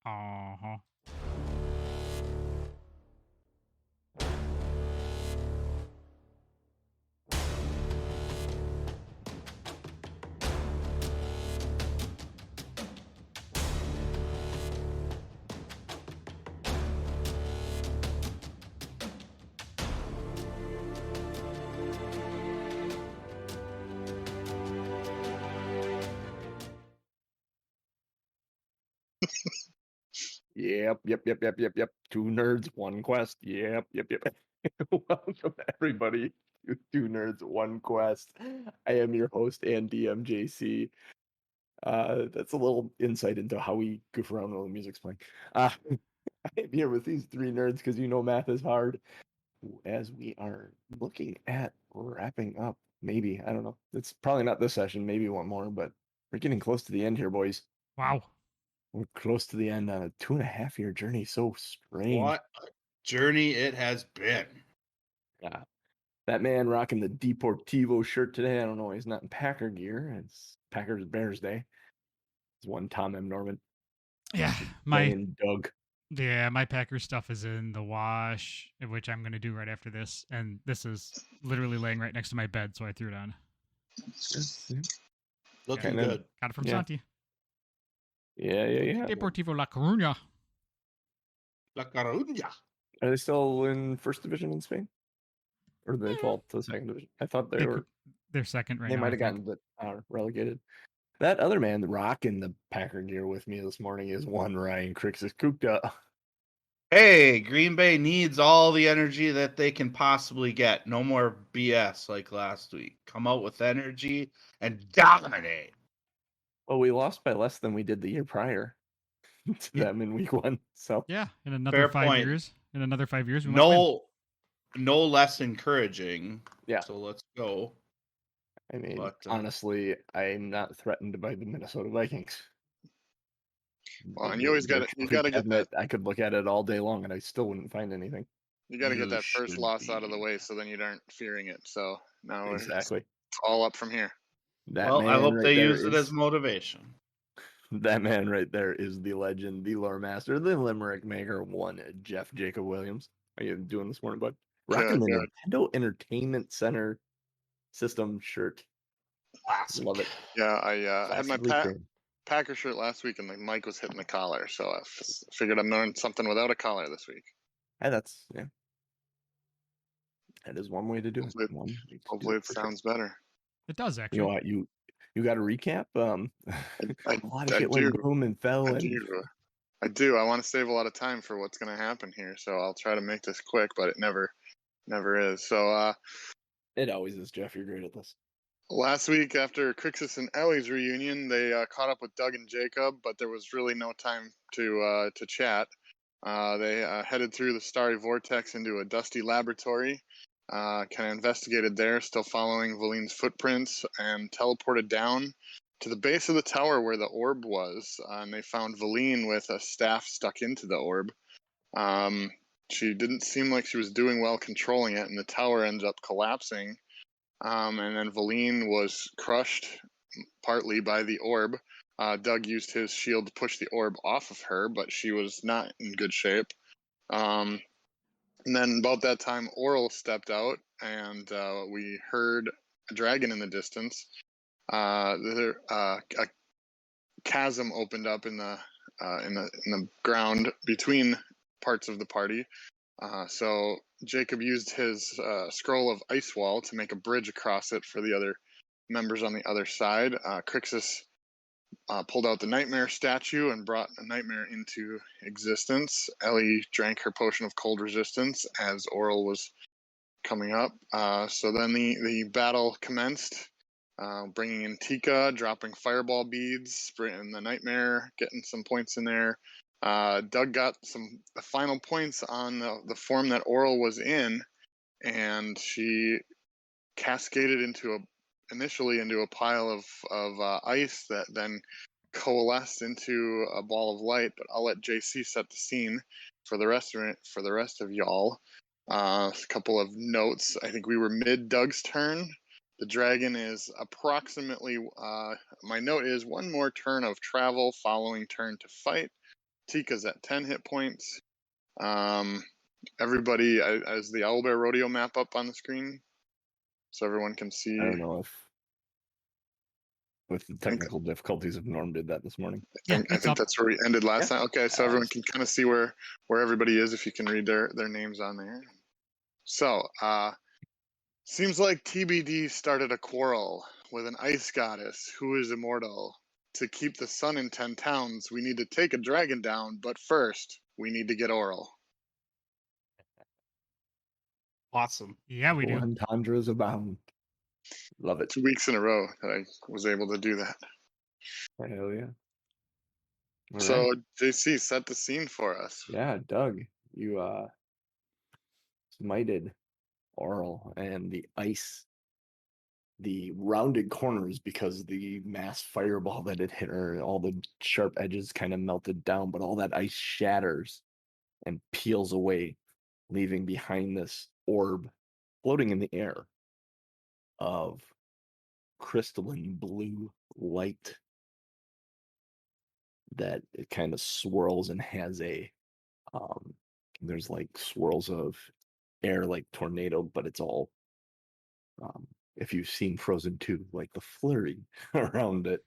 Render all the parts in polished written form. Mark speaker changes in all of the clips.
Speaker 1: Uh-huh.
Speaker 2: Yep. Two nerds, one quest. Yep. Welcome everybody to Two Nerds, One Quest. I am your host and DM JC. That's a little insight into how we goof around while the music's playing. I am here with these three nerds because you know math is hard. As we are looking at wrapping up, maybe I don't know. It's probably not this session. Maybe one more, but we're getting close to the end here, boys.
Speaker 1: Wow.
Speaker 2: We're close to the end on a 2.5 year journey. So strange.
Speaker 3: What a journey it has been.
Speaker 2: Yeah. That man rocking the Deportivo shirt today. I don't know why he's not in Packer gear. It's Packers Bears Day. It's one Tom M. Norman.
Speaker 1: Yeah,
Speaker 2: Playing Doug.
Speaker 1: my Packers stuff is in the wash, which I'm gonna do right after this, and this is literally laying right next to my bed, so I threw it on.
Speaker 3: Looking
Speaker 2: Kinda-
Speaker 3: good.
Speaker 1: Got it from
Speaker 2: Yeah.
Speaker 1: Santi.
Speaker 2: Yeah.
Speaker 1: Deportivo La Coruña.
Speaker 3: La Coruña.
Speaker 2: Are they still in first division in Spain? Or did they fall to the second division? I thought
Speaker 1: They're second right
Speaker 2: they
Speaker 1: now.
Speaker 2: might have gotten relegated. That other man rocking the Packer gear with me this morning is one Ryan Crixus Kukta.
Speaker 3: Hey, Green Bay needs all the energy that they can possibly get. No more BS like last week. Come out with energy and dominate.
Speaker 2: Well, we lost by less than we did the year prior to them in week 1. So
Speaker 1: Yeah, in another
Speaker 3: Fair
Speaker 1: 5
Speaker 3: point.
Speaker 1: years. In another 5 years, we might win.
Speaker 3: No less encouraging.
Speaker 2: Yeah.
Speaker 3: So let's go.
Speaker 2: I mean,
Speaker 3: But,
Speaker 2: honestly, I'm not threatened by the Minnesota Vikings.
Speaker 4: Well, and you always got to get that.
Speaker 2: I could look at it all day long and I still wouldn't find anything.
Speaker 4: You got to get
Speaker 3: You
Speaker 4: that first
Speaker 3: should
Speaker 4: loss out of the
Speaker 3: be.
Speaker 4: way, so then you aren't fearing it. So now
Speaker 2: Exactly.
Speaker 4: it's all up from here.
Speaker 2: That
Speaker 3: Well,
Speaker 2: man
Speaker 3: I hope
Speaker 2: right
Speaker 3: they
Speaker 2: there
Speaker 3: use it as
Speaker 2: is-
Speaker 3: motivation.
Speaker 2: That man right there is the legend, the lore master, the limerick maker, one Jeff Jacob Williams. How you doing this morning, bud? Rocking the
Speaker 4: Good.
Speaker 2: Nintendo Entertainment Center system shirt.
Speaker 3: Classic.
Speaker 2: Love it.
Speaker 4: Yeah, I had my
Speaker 2: Classically created.
Speaker 4: Packer shirt last week, and the mic was hitting the collar, so I figured I'm doing something without a collar this week.
Speaker 2: Hey, yeah. That is one way to do it.
Speaker 4: Hopefully it sounds better.
Speaker 1: It does, actually.
Speaker 2: You know what? You got a recap?
Speaker 4: A
Speaker 2: lot of shit went boom and fell.
Speaker 4: I do. I want to save a lot of time for what's going to happen here, so I'll try to make this quick, but it never is. So
Speaker 2: it always is, Jeff. You're great at this.
Speaker 4: Last week, after Crixus and Ellie's reunion, they caught up with Doug and Jacob, but there was really no time to chat. They headed through the starry vortex into a dusty laboratory, kind of investigated there, still following Valine's footprints, and teleported down to the base of the tower where the orb was, and they found Valine with a staff stuck into the orb. She didn't seem like she was doing well controlling it, and the tower ends up collapsing. And then Valine was crushed partly by the orb. Doug used his shield to push the orb off of her, but she was not in good shape. And then about that time, Auril stepped out, and we heard a dragon in the distance. A chasm opened up in the ground between parts of the party. So Jacob used his scroll of ice wall to make a bridge across it for the other members on the other side. Crixus pulled out the nightmare statue and brought a nightmare into existence. Ellie drank her potion of cold resistance as Auril was coming up. So then the battle commenced, bringing in Tika, dropping fireball beads, bringing the nightmare, getting some points in there. Doug got the final points on the form that Auril was in, and she cascaded initially into a pile of ice that then coalesced into a ball of light. But I'll let JC set the scene for the rest of y'all. A couple of notes. I think we were mid Doug's turn. The dragon is approximately. My note is one more turn of travel, following turn to fight. Tika's at 10 hit points. Everybody, is the Owlbear Rodeo map up on the screen so everyone can see?
Speaker 2: I don't know if with the technical difficulties if Norm did that this morning.
Speaker 1: Yeah,
Speaker 4: I
Speaker 1: it's
Speaker 4: think
Speaker 1: up.
Speaker 4: that's where we ended last
Speaker 2: Yeah.
Speaker 4: time. Okay, so everyone can kind of see where everybody is if you can read their names on there. So, seems like TBD started a quarrel with an ice goddess who is immortal. To keep the sun in 10 towns, we need to take a dragon down, but first, we need to get Auril.
Speaker 3: Awesome.
Speaker 1: Yeah, we do.
Speaker 2: Entendres abound. Love it.
Speaker 4: 2 weeks in a row that I was able to do that.
Speaker 2: Hell yeah. All
Speaker 4: So,
Speaker 2: right.
Speaker 4: JC, set the scene for us.
Speaker 2: Yeah, Doug, you smited Auril, and the ice, the rounded corners, because the mass fireball that it hit her, all the sharp edges kind of melted down, but all that ice shatters and peels away, leaving behind this orb floating in the air of crystalline blue light that it kind of swirls and has a there's like swirls of air like tornado, but it's all if you've seen Frozen 2, like the flurry around it.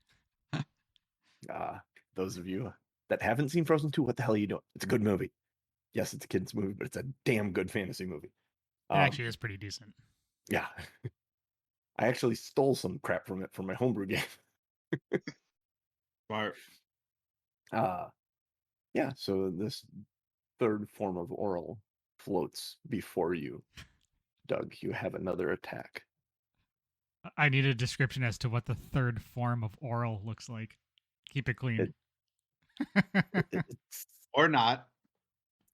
Speaker 2: Those of you that haven't seen Frozen 2, what the hell are you doing? It's a good movie. Yes, it's a kid's movie, but it's a damn good fantasy movie.
Speaker 1: It actually is pretty decent.
Speaker 2: Yeah. I actually stole some crap from it for my homebrew game.
Speaker 3: Smart.
Speaker 2: Yeah, so this third form of Auril floats before you. Doug, you have another attack.
Speaker 1: I need a description as to what the third form of Auril looks like. Keep it clean.
Speaker 2: It's
Speaker 3: Or not.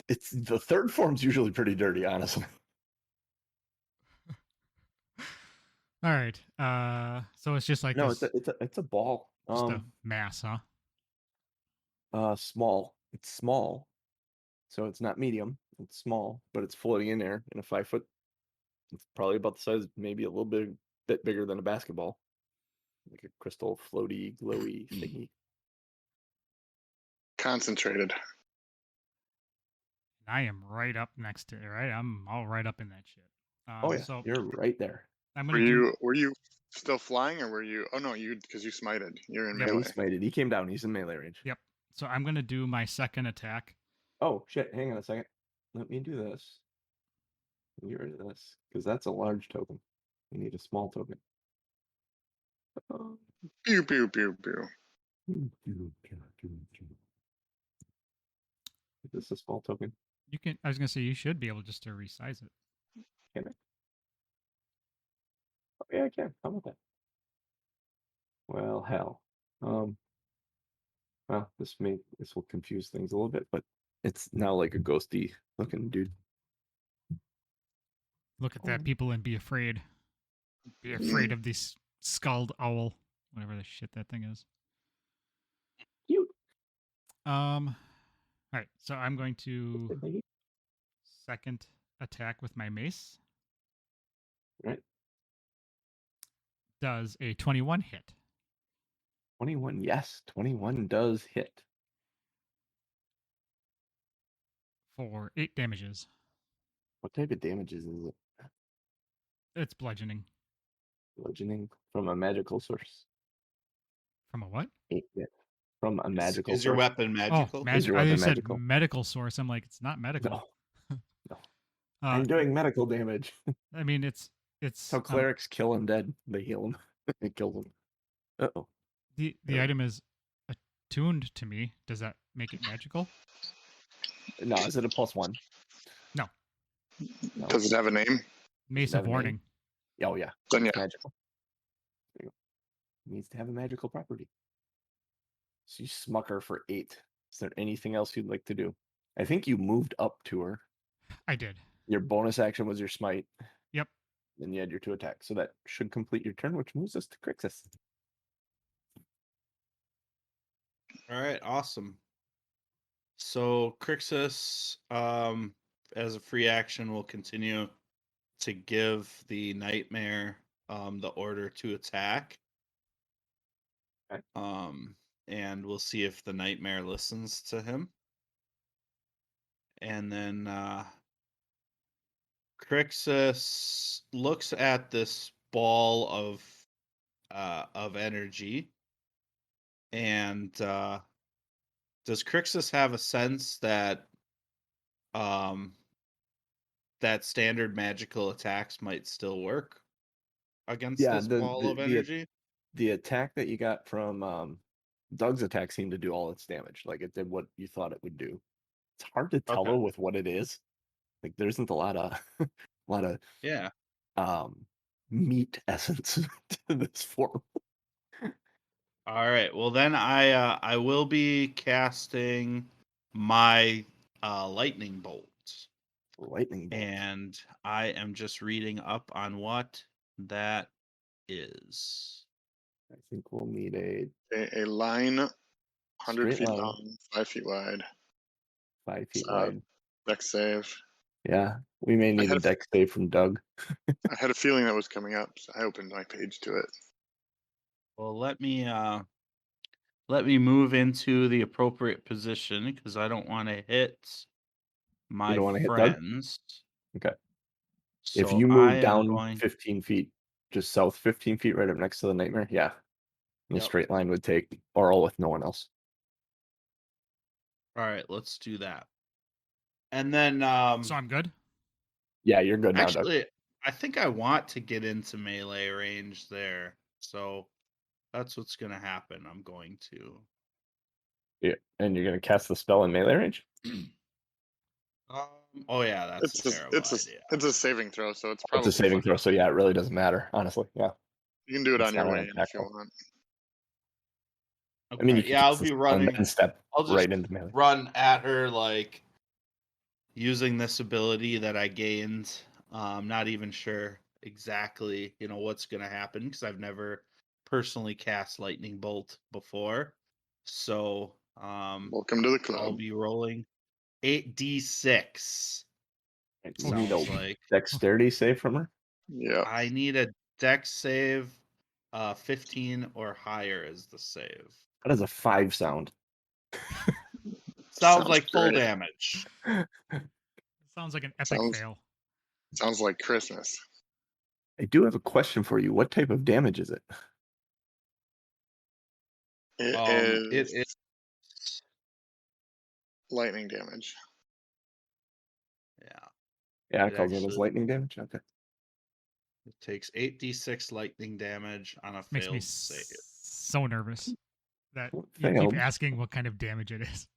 Speaker 2: it's the third form's usually pretty dirty, honestly.
Speaker 1: All right. So it's just like
Speaker 2: No,
Speaker 1: this,
Speaker 2: it's a ball.
Speaker 1: just a mass, huh?
Speaker 2: Small. It's small, so it's not medium. It's small, but it's floating in there in a 5 foot. It's probably about the size, maybe a little bit bigger than a basketball, like a crystal floaty, glowy thingy.
Speaker 4: Concentrated.
Speaker 1: I am right up next to it, right? I'm all right up in that shit.
Speaker 2: Oh yeah,
Speaker 1: So
Speaker 2: you're right there.
Speaker 1: I'm
Speaker 4: Were
Speaker 1: gonna do.
Speaker 4: were you still flying, or were you? Oh no, because you smited. You're in
Speaker 1: Yep.
Speaker 2: Yeah, he
Speaker 4: melee.
Speaker 2: smited. He came down. He's in melee range.
Speaker 1: Yep. So I'm gonna do my second attack.
Speaker 2: Oh shit! Hang on a second. Let me do this. Get rid of this because that's a large token. We need a small token.
Speaker 4: Pew pew pew pew.
Speaker 2: Is this a small token?
Speaker 1: You can. I was gonna say you should be able just to resize it.
Speaker 2: Can I? Oh yeah, I can. How about that? Well, hell. Well, this will confuse things a little bit, but it's now like a ghosty looking dude.
Speaker 1: Look at that, people, and be afraid. Be afraid of this skulled owl, whatever the shit that thing is.
Speaker 2: Cute.
Speaker 1: All right, so I'm going to second attack with my mace.
Speaker 2: Right.
Speaker 1: Does a 21 hit?
Speaker 2: 21, yes. 21 does hit.
Speaker 1: For 8 damages.
Speaker 2: What type of damages is it?
Speaker 1: It's bludgeoning.
Speaker 2: Bludgeoning from a magical source.
Speaker 1: From a what?
Speaker 2: 8 hit. From a magical
Speaker 3: Is your
Speaker 2: source.
Speaker 3: weapon magical?
Speaker 1: Oh,
Speaker 2: Is your
Speaker 1: I
Speaker 2: weapon
Speaker 1: said
Speaker 2: magical?
Speaker 1: medical source. I'm like, it's not medical.
Speaker 2: No. No. I'm doing medical damage.
Speaker 1: I mean, it's
Speaker 2: How clerics kill undead. They heal them. It kills them. Uh-oh.
Speaker 1: The item is attuned to me. Does that make it magical?
Speaker 2: No, is it a +1?
Speaker 1: No.
Speaker 4: Does it have a name?
Speaker 1: Mace of Warning.
Speaker 2: Oh yeah.
Speaker 4: Then yeah.
Speaker 2: Magical. There you go. It needs to have a magical property. So you smuck her for 8. Is there anything else you'd like to do? I think you moved up to her.
Speaker 1: I did.
Speaker 2: Your bonus action was your smite.
Speaker 1: Yep.
Speaker 2: Then you had your 2 attacks. So that should complete your turn, which moves us to Crixus.
Speaker 3: All right, awesome. So Crixus, as a free action, will continue to give the nightmare the order to attack.
Speaker 2: Okay.
Speaker 3: And we'll see if the nightmare listens to him. And then Crixus looks at this ball of energy, and does Crixus have a sense that that standard magical attacks might still work against
Speaker 2: Yeah,
Speaker 3: this ball of energy?
Speaker 2: the attack that you got from Doug's attack seemed to do all its damage. Like it did what you thought it would do. It's hard to tell
Speaker 3: Okay.
Speaker 2: though with what it is. Like there isn't a lot of
Speaker 3: Yeah.
Speaker 2: meat essence to this form.
Speaker 3: All right. Well, then I will be casting my lightning bolt,
Speaker 2: Lightning bolt.
Speaker 3: and I am just reading up on what that is.
Speaker 2: I think we'll need a
Speaker 4: A line 100
Speaker 2: straight
Speaker 4: feet
Speaker 2: line,
Speaker 4: long, 5 feet wide.
Speaker 2: 5 feet
Speaker 4: Uh,
Speaker 2: wide.
Speaker 4: Dex save.
Speaker 2: Yeah, we may need
Speaker 4: had
Speaker 2: a
Speaker 4: a-
Speaker 2: dex save from Doug.
Speaker 4: I had a feeling that was coming up, so I opened my page to it.
Speaker 3: Well, let me move into the appropriate position because I don't want to hit my
Speaker 2: don't wanna hit Doug?
Speaker 3: friends.
Speaker 2: Okay.
Speaker 3: So
Speaker 2: If you
Speaker 3: I
Speaker 2: move
Speaker 3: am
Speaker 2: down
Speaker 3: going.
Speaker 2: 15 feet, just south 15 feet, right up next to the nightmare, yeah. The
Speaker 3: Yep.
Speaker 2: straight line would take Auril with no one else.
Speaker 3: All right, let's do that. And then
Speaker 1: So I'm good.
Speaker 2: Yeah, you're good now, Doug.
Speaker 3: actually, I think I want to get into melee range there. So that's what's going to happen. I'm going to.
Speaker 2: Yeah, and you're gonna cast the spell in melee range?
Speaker 3: Oh yeah, that's a terrible idea.
Speaker 4: It's a saving throw, so it's
Speaker 2: It's
Speaker 4: probably
Speaker 2: a saving
Speaker 4: fine.
Speaker 2: throw, so yeah, it really doesn't matter, honestly. Yeah.
Speaker 4: You can do it
Speaker 2: It's
Speaker 4: on your
Speaker 2: not
Speaker 4: way
Speaker 2: an
Speaker 4: in
Speaker 2: attack
Speaker 4: if you
Speaker 2: roll.
Speaker 4: want.
Speaker 3: Okay.
Speaker 2: I mean, you can
Speaker 3: yeah, I'll
Speaker 2: cast the
Speaker 3: be
Speaker 2: spell and
Speaker 3: running.
Speaker 2: then step
Speaker 3: I'll just
Speaker 2: right into melee.
Speaker 3: run at her like using this ability that I gained. Not even sure exactly, what's going to happen because I've never personally cast lightning bolt before. So,
Speaker 4: Welcome to the club.
Speaker 3: I'll be rolling 8d6.
Speaker 2: You need
Speaker 3: Sounds
Speaker 2: a
Speaker 3: like
Speaker 2: dexterity save from her?
Speaker 4: Yeah.
Speaker 3: I need a dex save. 15 or higher is the save.
Speaker 2: How does a 5 sound?
Speaker 3: Sounds like full
Speaker 4: great.
Speaker 3: damage.
Speaker 1: Sounds like an epic fail.
Speaker 4: Sounds like Christmas.
Speaker 2: I do have a question for you. What type of damage is it?
Speaker 4: It is
Speaker 3: It
Speaker 4: lightning damage.
Speaker 3: Yeah.
Speaker 2: Yeah, it
Speaker 3: It
Speaker 2: calls it as
Speaker 3: actually-
Speaker 2: lightning damage? Okay.
Speaker 3: It takes 8d6 lightning damage on a
Speaker 1: Makes me
Speaker 3: failed save.
Speaker 1: so nervous that you
Speaker 2: Failed.
Speaker 1: keep asking what kind of damage it is.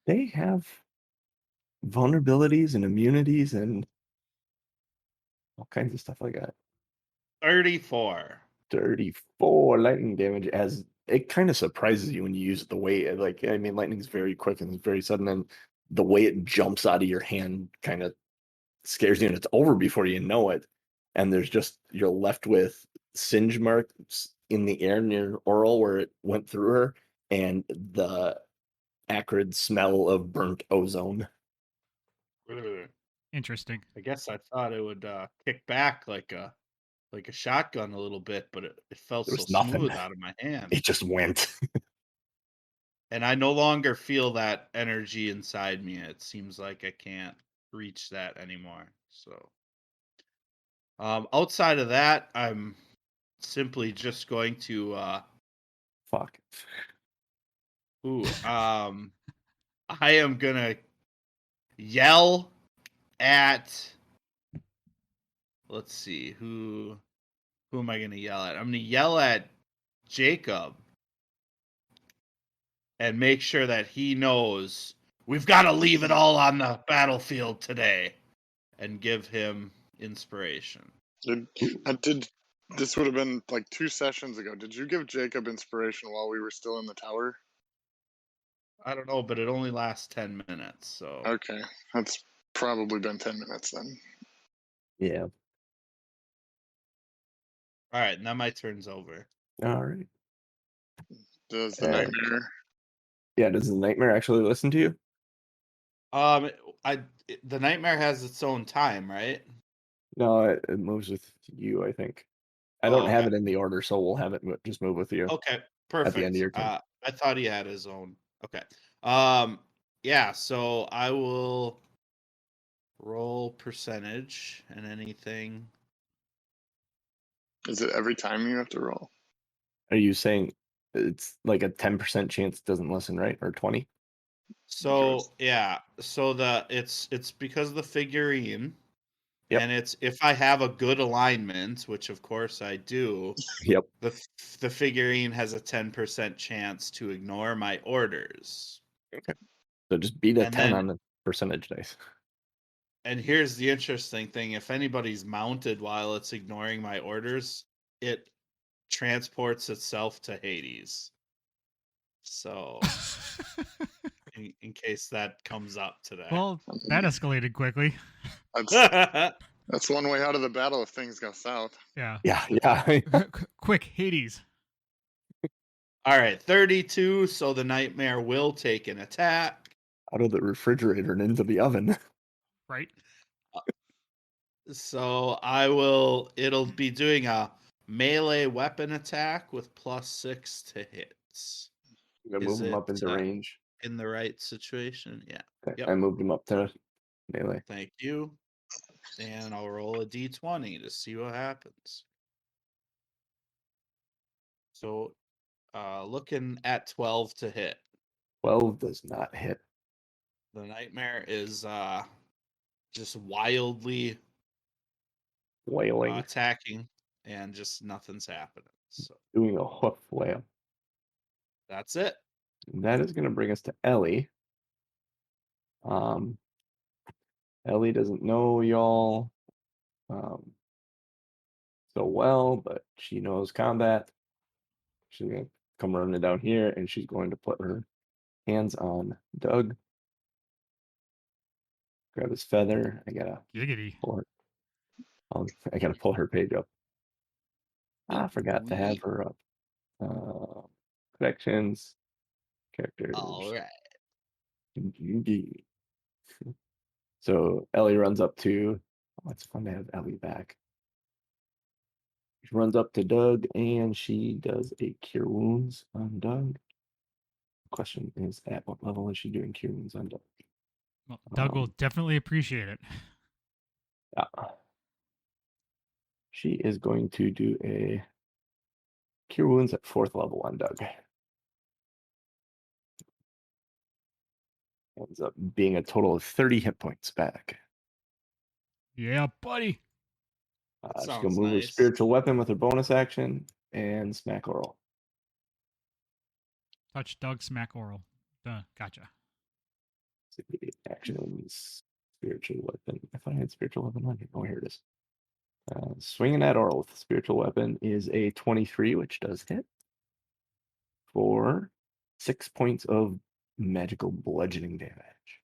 Speaker 2: They have vulnerabilities and immunities and all kinds of stuff like that.
Speaker 3: 34.
Speaker 2: 34 lightning damage, as it kind of surprises you when you use it the way lightning's very quick and it's very sudden, and the way it jumps out of your hand kind of scares you, and it's over before you know it. And you're left with singe marks in the air near Auril where it went through her, and the acrid smell of burnt ozone.
Speaker 1: Interesting.
Speaker 3: I guess I thought it would kick back like a shotgun a little bit, but it felt
Speaker 2: There
Speaker 3: so
Speaker 2: was nothing.
Speaker 3: smooth out of my hand.
Speaker 2: It just went.
Speaker 3: And I no longer feel that energy inside me. It seems like I can't reach that anymore. So outside of that, I'm simply just going to
Speaker 2: Fuck.
Speaker 3: I am gonna yell at, let's see, who am I gonna yell at? I'm gonna yell at Jacob and make sure that he knows we've got to leave it all on the battlefield today, and give him inspiration.
Speaker 4: This would have been like 2 sessions ago. Did you give Jacob inspiration while we were still in the tower?
Speaker 3: I don't know, but it only lasts 10 minutes, so.
Speaker 4: Okay, that's probably been 10 minutes then.
Speaker 2: Yeah.
Speaker 3: All right, now my turn's over.
Speaker 2: All right.
Speaker 4: Does the nightmare?
Speaker 2: Yeah, does the nightmare actually listen to you?
Speaker 3: The nightmare has its own time, right?
Speaker 2: No, it moves with you, I think. I don't have it in the order, so we'll have it just move with you.
Speaker 3: Okay, perfect.
Speaker 2: At the end of your turn.
Speaker 3: I thought he had his own. Okay. yeah, so I will roll percentage and anything.
Speaker 4: Is it every time you have to roll?
Speaker 2: Are you saying it's like a 10% chance it doesn't listen, right? Or 20?
Speaker 3: So yeah, so it's because of the figurine,
Speaker 2: Yep.
Speaker 3: and it's if I have a good alignment, which of course I do,
Speaker 2: Yep.
Speaker 3: the figurine has a 10% chance to ignore my orders.
Speaker 2: Okay. So just beat a
Speaker 3: And
Speaker 2: 10
Speaker 3: then
Speaker 2: on the percentage dice.
Speaker 3: and here's the interesting thing, if anybody's mounted while it's ignoring my orders, it transports itself to Hades. So in case that comes up today.
Speaker 1: Well, that escalated quickly.
Speaker 4: That's one way out of the battle if things go south.
Speaker 1: Yeah.
Speaker 2: Yeah.
Speaker 1: Quick, Hades.
Speaker 3: All right, 32. So the nightmare will take an attack.
Speaker 2: Out of the refrigerator and into the oven.
Speaker 1: Right.
Speaker 3: So it'll be doing a melee weapon attack with +6 to hits.
Speaker 2: I'm gonna move
Speaker 3: Is
Speaker 2: him
Speaker 3: it
Speaker 2: up into range.
Speaker 3: in the right situation? Yeah.
Speaker 2: Okay.
Speaker 3: Yep.
Speaker 2: I moved him up to melee.
Speaker 3: Thank you. And I'll roll a d20 to see what happens. So looking at 12 to hit.
Speaker 2: 12 does not hit.
Speaker 3: The nightmare is just wildly
Speaker 2: Wailing.
Speaker 3: attacking, and just nothing's happening. So
Speaker 2: Doing a hoof flail.
Speaker 3: that's it.
Speaker 2: And that is gonna bring us to Ellie. Ellie doesn't know y'all so well, but she knows combat. She's gonna come running down here and she's going to put her hands on Doug. Grab his feather. I gotta
Speaker 1: Giggity.
Speaker 2: pull her. I gotta pull her page up. I forgot to have
Speaker 3: Sweet.
Speaker 2: her up. Collections, characters.
Speaker 3: All right.
Speaker 2: Indeed. So Ellie runs up to. Oh, it's fun to have Ellie back. She runs up to Doug and she does a cure wounds on Doug. Question is, at what level is she doing cure wounds on Doug?
Speaker 1: Well, Doug will definitely appreciate it.
Speaker 2: Yeah. She is going to do a cure wounds at 4th level on Doug. Ends up being a total of 30 hit points back.
Speaker 1: Yeah, buddy.
Speaker 2: She's
Speaker 3: Sounds
Speaker 2: gonna move her
Speaker 3: nice.
Speaker 2: spiritual weapon with her bonus action and smack Auril.
Speaker 1: Touch Doug, smack Oral. Gotcha.
Speaker 2: Actions, spiritual weapon. I thought I had spiritual weapon on here. Oh, here it is. Swinging at Auril with the spiritual weapon is a 23, which does hit for 6 points of magical bludgeoning damage.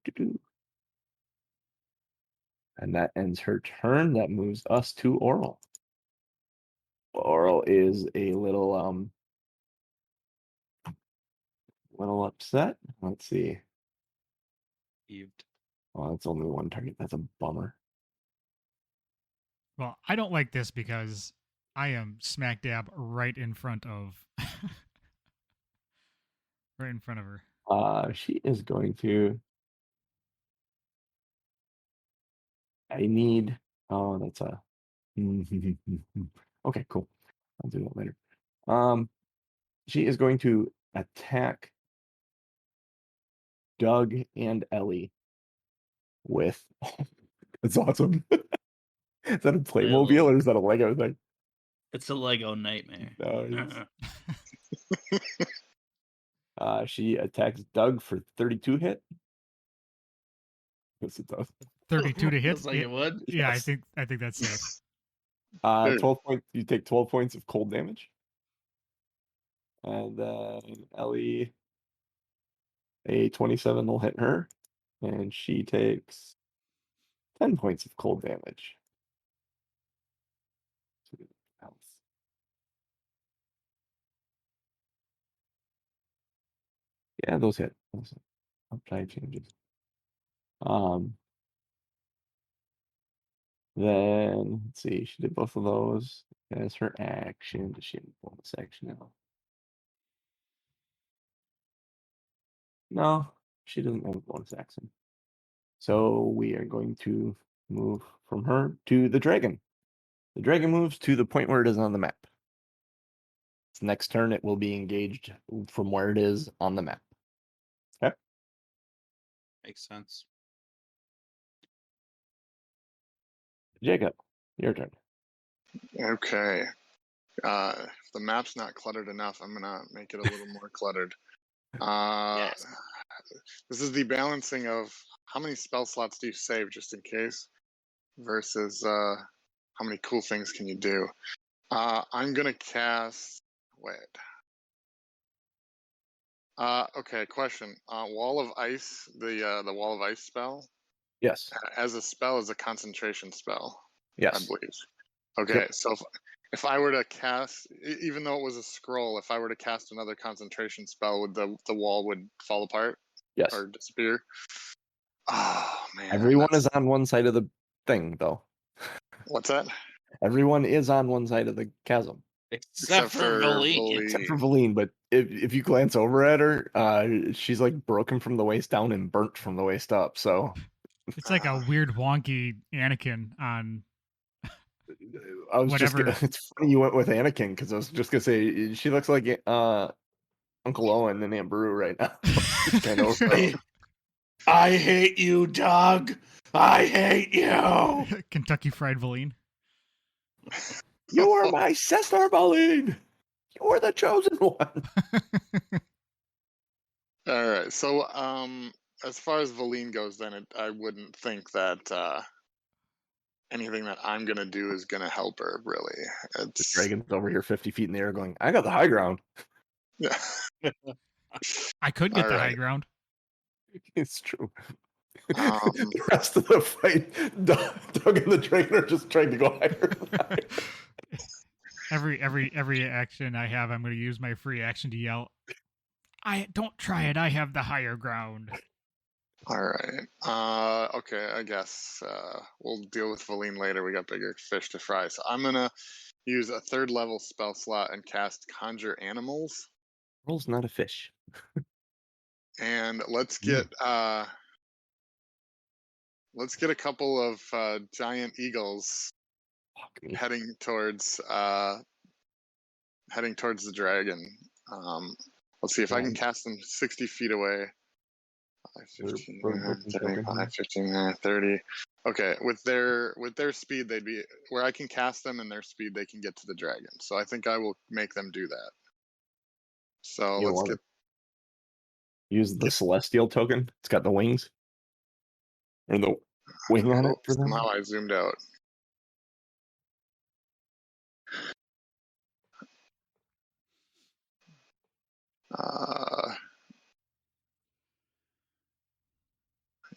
Speaker 2: Doo-doo. And that ends her turn. That moves us to Auril. Auril is a little upset. Let's see.
Speaker 3: Heaved.
Speaker 2: Oh, that's only one target. That's a bummer.
Speaker 1: Well, I don't like this because I am smack dab right in front of right in front of her.
Speaker 2: She is going to. I need. Oh, that's a. Okay, cool. I'll do that later. She is going to attack Doug and Ellie with. That's awesome. Is that a Playmobil or is that a Lego thing?
Speaker 5: It's a Lego nightmare.
Speaker 2: Nice. She attacks Doug for 32 hit. Yes, it does.
Speaker 1: 32 to hit.
Speaker 3: Looks like it would.
Speaker 1: Yeah,
Speaker 2: Yes.
Speaker 1: I think that's safe.
Speaker 2: 12 points. You take 12 points of cold damage. And then Ellie, a 27 will hit her. And she takes 10 points of cold damage. Yeah, those hit. Upside changes. Then let's see, she did both of those as her action. Does she have a bonus action now? No, she doesn't have a bonus action. So we are going to move from her to the dragon. The dragon moves to the point where it is on the map. Its next turn, it will be engaged from where it is on the map. Okay.
Speaker 3: Makes sense.
Speaker 2: Jacob, your turn.
Speaker 4: Okay. If the map's not cluttered enough, I'm gonna make it a little more cluttered.
Speaker 3: Yes.
Speaker 4: This is the balancing of how many spell slots do you save just in case versus how many cool things can you do. I'm gonna cast. Wait. Okay. Question. Wall of Ice. The Wall of Ice spell
Speaker 2: Yes.
Speaker 4: as a spell is a concentration spell, I
Speaker 2: Yes.
Speaker 4: believe. Okay, so if I were to cast, even though it was a scroll, if I were to cast another concentration spell, would the wall would fall apart
Speaker 2: Yes.
Speaker 4: or disappear? Oh man,
Speaker 2: Everyone is on one side of the thing, though.
Speaker 4: What's that?
Speaker 2: Everyone is on one side of the chasm.
Speaker 3: Except for Valine.
Speaker 2: Except for Valine, but if you glance over at her, she's like broken from the waist down and burnt from the waist up. So
Speaker 1: It's like a weird wonky Anakin on
Speaker 2: I was
Speaker 1: whatever.
Speaker 2: just it's funny you went with Anakin because I was just gonna say she looks like Uncle Owen and Aunt Beru right now. It's kind of
Speaker 3: I hate you, Doug. I hate you.
Speaker 1: Kentucky Fried Valine.
Speaker 2: You are my sister, Valine. You are the chosen one.
Speaker 4: All right, so as far as Valine goes, then I wouldn't think that anything that I'm gonna do is gonna help her. Really,
Speaker 2: The
Speaker 4: it's
Speaker 2: dragon's over here 50 feet in the air going, I got the high ground.
Speaker 4: yeah.
Speaker 1: I could get
Speaker 4: All
Speaker 1: the
Speaker 4: right.
Speaker 1: high ground.
Speaker 2: It's true.
Speaker 4: Um,
Speaker 2: The rest of the fight, Doug and the dragon are just trying to go higher and higher.
Speaker 1: Every action I have, I'm going to use my free action to yell, "I don't try it. I have the higher ground."
Speaker 4: All right. Okay, I guess we'll deal with Valine later. We got bigger fish to fry. So I'm gonna use a 3rd level spell slot and cast Conjure Animals.
Speaker 2: Roll's not a fish.
Speaker 4: And let's get a couple of giant eagles
Speaker 2: Fuck me.
Speaker 4: heading towards the dragon. Let's see if I can cast them 60 feet away. 15, 35, 15, 30. Okay, with their speed, they'd be where I can cast them, and their speed, they can get to the dragon. So I think I will make them do that. So
Speaker 2: You
Speaker 4: let's
Speaker 2: wanna
Speaker 4: get.
Speaker 2: use the celestial token. It's got the wings. Or the wing on it for them.
Speaker 4: Somehow I zoomed out.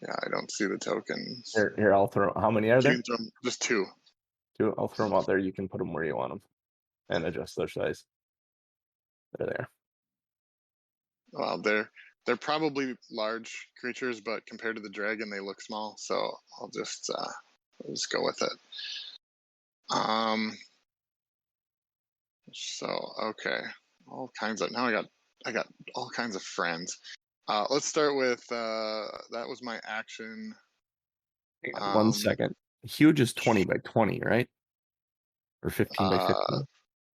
Speaker 4: Yeah, I don't see the tokens.
Speaker 2: Here, I'll throw. How many are
Speaker 4: You
Speaker 2: there?
Speaker 4: can throw 'em- just 2.
Speaker 2: 2. I'll throw them out there. You can put them where you want them, and adjust their size. They're there.
Speaker 4: Well, they're probably large creatures, but compared to the dragon, they look small. So I'll just go with it. So okay, all kinds of now I got all kinds of friends. Let's start with that was my action.
Speaker 2: Hang on 1 second. Huge is 20 by 20, right? Or 15 by 15.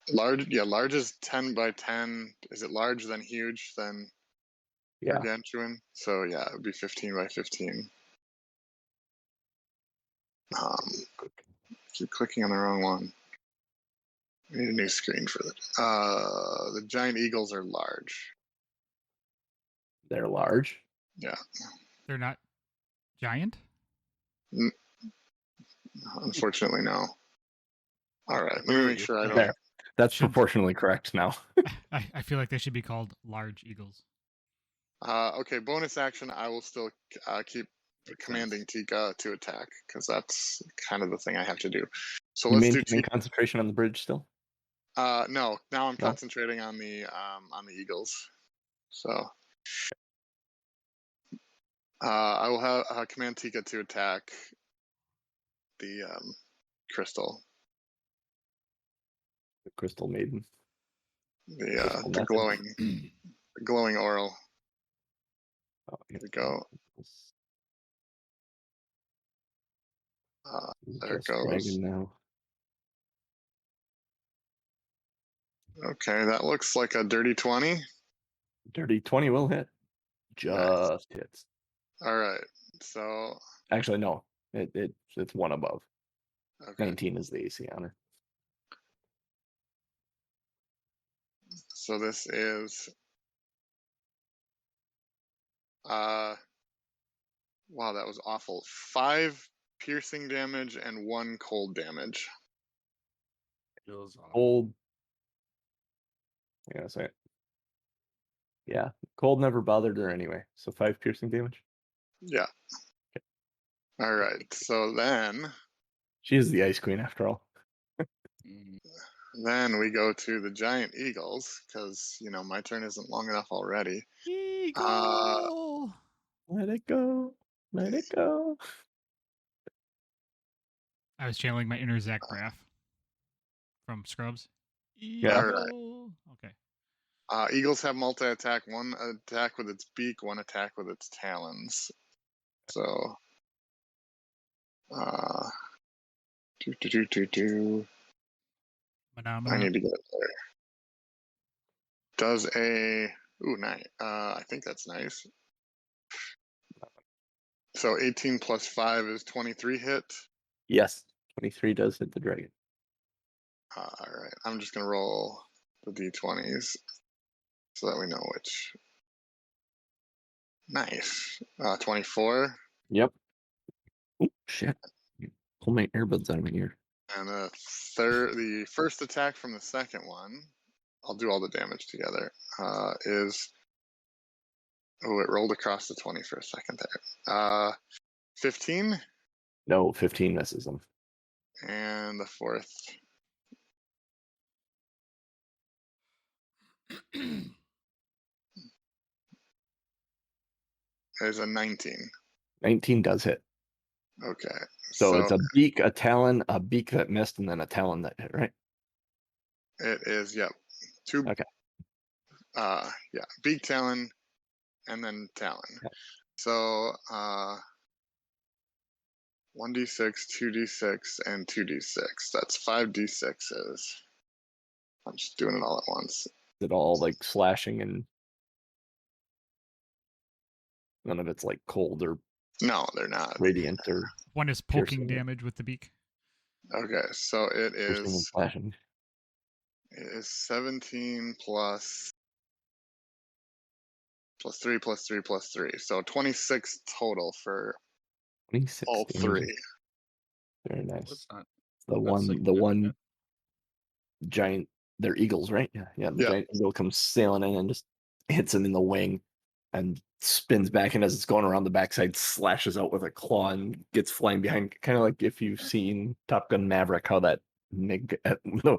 Speaker 4: Large is 10 by 10. Is it large then huge then
Speaker 2: Yeah.
Speaker 4: gargantuan? So yeah, it would be 15 by 15. Keep clicking on the wrong one. I need a new screen for that. The giant eagles are large.
Speaker 2: They're large.
Speaker 4: Yeah.
Speaker 1: They're not giant.
Speaker 4: Unfortunately, no. All right, let me make sure I don't.
Speaker 2: There. That's
Speaker 1: Should-
Speaker 2: proportionally correct now.
Speaker 1: I feel like they should be called large eagles.
Speaker 4: Okay, bonus action. I will still keep commanding Tika to attack because that's kind of the thing I have to do. So
Speaker 2: You
Speaker 4: let's do
Speaker 2: maintaining
Speaker 4: Tika.
Speaker 2: concentration on the bridge still?
Speaker 4: No, now I'm
Speaker 2: No?
Speaker 4: concentrating on the eagles. So I will have command Tika to attack the crystal,
Speaker 2: The crystal maiden.
Speaker 4: the
Speaker 2: Crystal method.
Speaker 4: glowing Auril. Here we go. There it
Speaker 2: Just
Speaker 4: goes.
Speaker 2: dragon now.
Speaker 4: Okay, that looks like a dirty 20.
Speaker 2: Dirty 20 will hit. Just hits.
Speaker 4: All right. So,
Speaker 2: Actually, no. It's one above.
Speaker 4: okay.
Speaker 2: 19 is the AC on it.
Speaker 4: So this is wow, that was awful. 5 piercing damage and 1 cold damage.
Speaker 5: Feels awful.
Speaker 2: Cold. Yeah, say it. Yeah, cold never bothered her anyway. So 5 piercing damage.
Speaker 4: Yeah. All right. So then
Speaker 2: She is the Ice Queen after all.
Speaker 5: Mhm.
Speaker 4: then we go to the giant eagles because my turn isn't long enough already.
Speaker 1: Eagle.
Speaker 2: Let it go. Let it go.
Speaker 1: I was channeling my inner Zach Braff from Scrubs.
Speaker 2: Yeah.
Speaker 4: All right.
Speaker 1: Eagle. Okay.
Speaker 4: Eagles have multi-attack, 1 attack with its beak, 1 attack with its talons. So, do. I
Speaker 1: Phenomena.
Speaker 4: need to get it there. Does a nice. I think that's nice. So 18 plus 5 is 23 hit.
Speaker 2: Yes. 23 does hit the dragon.
Speaker 4: All right. I'm just gonna roll the d20s so that we know which. Nice. 24.
Speaker 2: Yep. Oh, shit. Pull my earbuds out of my ear.
Speaker 4: And the first attack from the second one, I'll do all the damage together, is, it rolled across the 20 for a second there. 15,
Speaker 2: No, 15 misses them.
Speaker 4: and the fourth, is a 19.
Speaker 2: 19 does hit.
Speaker 4: Okay.
Speaker 2: So it's a beak, a talon, a beak that missed, and then a talon that hit, right?
Speaker 4: It is, yep. 2.
Speaker 2: Okay.
Speaker 4: Yeah, beak, talon, and then talon.
Speaker 2: Yeah.
Speaker 4: So 1d6, 2d6, and 2d6. That's 5d6s. I'm just doing it all at once.
Speaker 2: Is it all like slashing and none of it's like cold or
Speaker 4: No, they're not.
Speaker 2: radiant or
Speaker 1: One is poking
Speaker 2: piercing.
Speaker 1: damage with the beak.
Speaker 4: Okay, so it
Speaker 2: piercing and
Speaker 4: is
Speaker 2: slashing?
Speaker 4: 17 plus 3 plus 3 plus 3. So 26 total for
Speaker 2: 26
Speaker 4: all
Speaker 2: damage.
Speaker 4: 3.
Speaker 2: Very nice.
Speaker 5: That's not.
Speaker 2: The
Speaker 5: that's
Speaker 2: one
Speaker 5: significant.
Speaker 2: giant, they're eagles, right? Yeah. The
Speaker 4: Yeah.
Speaker 2: giant eagle comes sailing in and just hits him in the wing and spins back, and as it's going around the backside, slashes out with a claw and gets flying behind. Kind of like if you've seen Top Gun Maverick, how that MiG, no,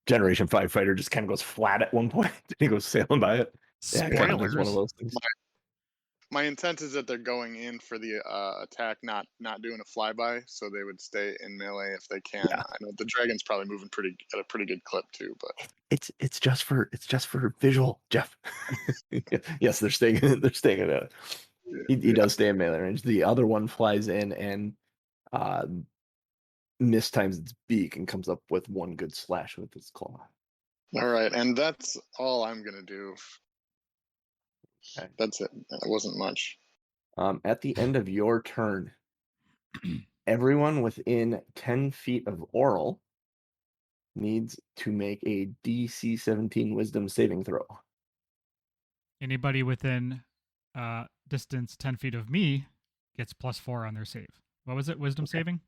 Speaker 2: Generation 5 fighter just kind of goes flat at one point. And he goes sailing by it. Yeah, kind of was one of
Speaker 1: Spoilers.
Speaker 2: those things.
Speaker 4: My intent is that they're going in for the attack, not doing a flyby, so they would stay in melee if they can.
Speaker 2: Yeah.
Speaker 4: I know the dragon's probably moving at a pretty good clip too, but
Speaker 2: It's just for visual, Jeff. Yes, they're staying at it. He does stay in melee range. The other one flies in and mistimes its beak and comes up with one good slash with its claw.
Speaker 4: all right, and that's all I'm gonna do.
Speaker 2: Okay.
Speaker 4: That's it. That wasn't much.
Speaker 2: At the end of your turn, everyone within 10 feet of Auril needs to make a DC 17 Wisdom saving throw.
Speaker 1: Anybody within distance 10 feet of me gets +4 on their save. What was it? Wisdom saving?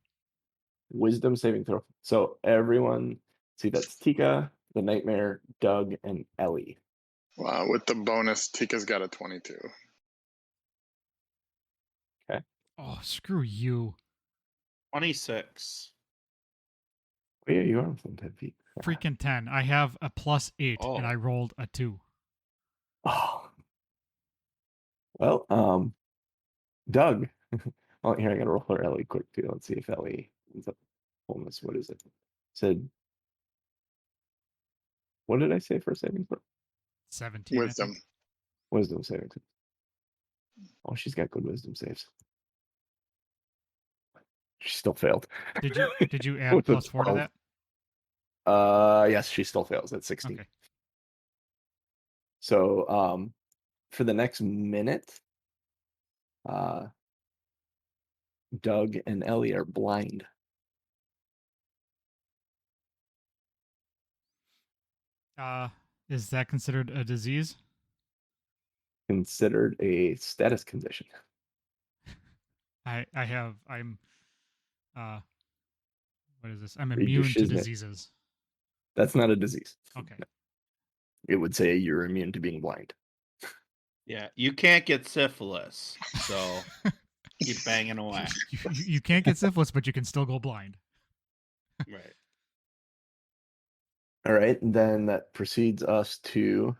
Speaker 2: Wisdom saving throw. So everyone, see, that's Tika, the Nightmare, Doug, and Ellie.
Speaker 4: With the bonus, Tika's got a 22.
Speaker 1: Oh, screw you.
Speaker 3: 26.
Speaker 2: Oh, yeah, you are within 10 feet.
Speaker 1: Freaking 10. I have a +8
Speaker 3: Oh.
Speaker 1: and I rolled a 2.
Speaker 2: Oh. Well, Doug. Oh, here, I gotta roll for Ellie quick too. Let's see if Ellie ends up pulling this. What is it? Said, what did I say for saving throw?
Speaker 1: 17.
Speaker 4: Wisdom.
Speaker 1: I think.
Speaker 2: Wisdom saving throw. Oh, she's got good wisdom saves. She still failed.
Speaker 1: Did you add
Speaker 2: With a
Speaker 1: +4 to
Speaker 2: 12.
Speaker 1: that?
Speaker 2: Yes, she still fails at 16.
Speaker 1: Okay.
Speaker 2: So, for the next minute, Doug and Ellie are blind.
Speaker 1: Is that considered a disease?
Speaker 2: Considered a status condition.
Speaker 1: I'm what is this? I'm
Speaker 2: Read your
Speaker 1: immune to
Speaker 2: shiznit.
Speaker 1: diseases.
Speaker 2: That's not a disease.
Speaker 1: Okay.
Speaker 2: It would say you're immune to being blind.
Speaker 3: Yeah, you can't get syphilis, so keep banging away.
Speaker 1: You can't get syphilis, but you can still go blind.
Speaker 3: Right.
Speaker 2: All right, and then that proceeds us to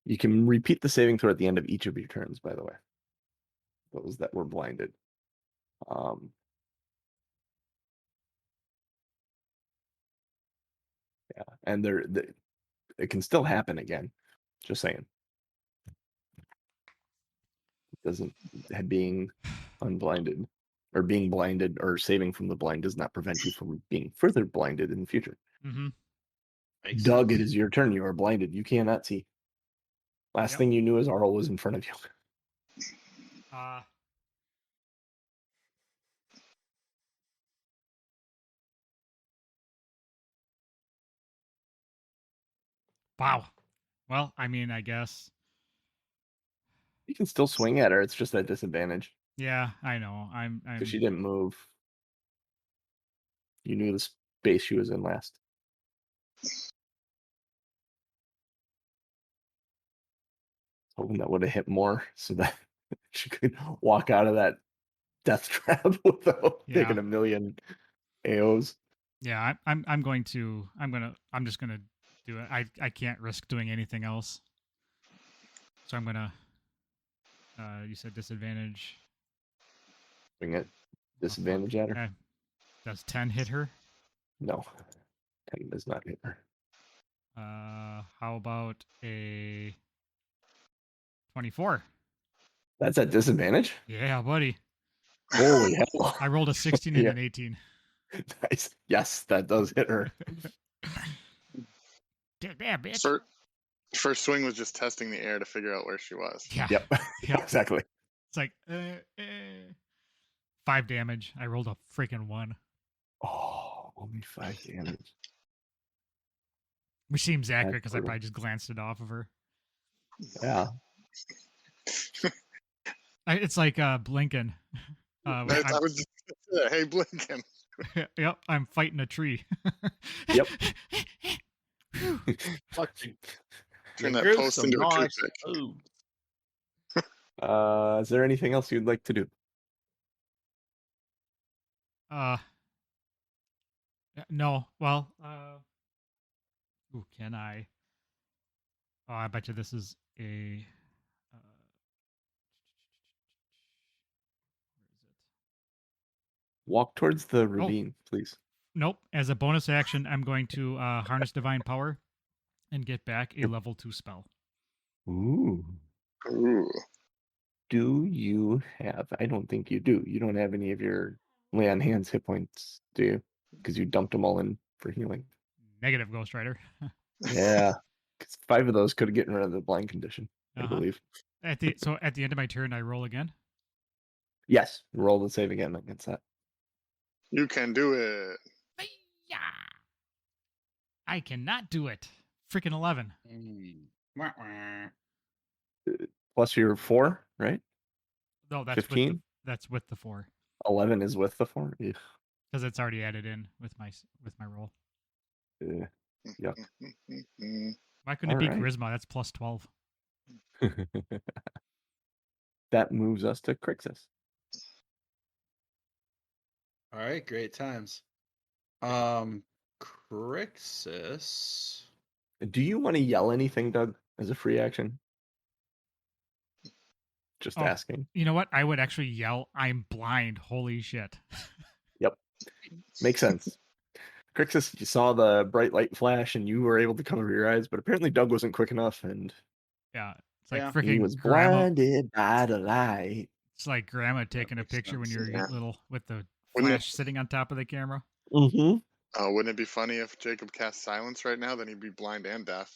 Speaker 2: you can repeat the saving throw at the end of each of your turns, by the way. Those that were blinded. Yeah, and it can still happen again. Just saying. It doesn't being unblinded or being blinded or saving from the blind does not prevent you from being further blinded in the future.
Speaker 1: Mm-hmm.
Speaker 3: Makes
Speaker 2: Doug,
Speaker 3: sense.
Speaker 2: it is your turn. You are blinded. You cannot see. Last
Speaker 1: Yep.
Speaker 2: thing you knew is Auril was in front of you.
Speaker 1: Wow. Well, I mean, I guess.
Speaker 2: You can still swing at her. It's just at disadvantage
Speaker 1: Yeah, I know. I'm
Speaker 2: because she didn't move. You knew the space she was in last. Hoping that would have hit more so that she could walk out of that death trap without taking a million AOs.
Speaker 1: Yeah, I'm just gonna do it. I can't risk doing anything else. So I'm gonna you said disadvantage.
Speaker 2: Swing it. Disadvantage at her?
Speaker 1: Okay. Does 10 hit her?
Speaker 2: No. 10 does not hit her.
Speaker 1: How about a 24?
Speaker 2: That's at disadvantage?
Speaker 1: Yeah, buddy.
Speaker 2: Holy hell.
Speaker 1: I rolled a 16 and an 18.
Speaker 2: Nice. Yes, that does hit her.
Speaker 1: Yeah, bitch.
Speaker 4: First swing was just testing the air to figure out where she was.
Speaker 1: Yeah.
Speaker 2: Yep. Exactly.
Speaker 1: It's like 5 damage. I rolled a freaking 1.
Speaker 2: Oh, only 5 damage.
Speaker 1: Which seems accurate because I
Speaker 2: brutal.
Speaker 1: probably just glanced it off of her.
Speaker 2: Yeah.
Speaker 1: It's like Blinken.
Speaker 4: I was just hey, Blinken.
Speaker 1: Yep, I'm fighting a tree.
Speaker 2: Yep.
Speaker 4: Turn that post into a toothpick.
Speaker 2: Is there anything else you'd like to do?
Speaker 1: No. Well, ooh, can I? Oh, I bet you this is a. Where is it?
Speaker 2: Walk towards the ravine, please.
Speaker 1: Nope. As a bonus action, I'm going to harness divine power and get back a level 2 spell.
Speaker 2: Ooh. Do you have? I don't think you do. You don't have any of your lay on hands hit points, do you? Because you dumped them all in for healing.
Speaker 1: Negative, Ghost Rider.
Speaker 2: Yeah. Because 5 of those could have gotten rid of the blind condition, I believe.
Speaker 1: At the end of my turn, I roll again.
Speaker 2: Yes. Roll the save again against that.
Speaker 4: You can do it.
Speaker 1: Yeah. I cannot do it. Freaking 11.
Speaker 2: Plus your 4, right?
Speaker 1: No, that's
Speaker 2: 15?
Speaker 1: That's with the 4.
Speaker 2: 11 is with the 4? Yeah.
Speaker 1: Because it's already added in with my roll.
Speaker 2: Yuck.
Speaker 1: Why couldn't it be charisma? That's plus 12.
Speaker 2: That moves us to Crixus.
Speaker 3: All right, great times. Crixus.
Speaker 2: Do you want to yell anything, Doug, as a free action? Just asking.
Speaker 1: You know what? I would actually yell, "I'm blind." Holy shit.
Speaker 2: Yep. Makes sense. Crixus, you saw the bright light flash and you were able to cover your eyes, but apparently Doug wasn't quick enough and
Speaker 1: yeah. It's like
Speaker 3: Yeah.
Speaker 2: He
Speaker 1: freaking
Speaker 2: was
Speaker 1: grandma.
Speaker 2: blinded by the light.
Speaker 1: It's like grandma taking a
Speaker 3: makes
Speaker 1: picture when
Speaker 3: sense.
Speaker 1: you're
Speaker 4: Yeah.
Speaker 1: little with the
Speaker 4: Wouldn't
Speaker 1: flash sitting on top of the camera.
Speaker 2: Mm-hmm.
Speaker 4: Wouldn't it be funny if Jacob cast silence right now? Then he'd be blind and deaf.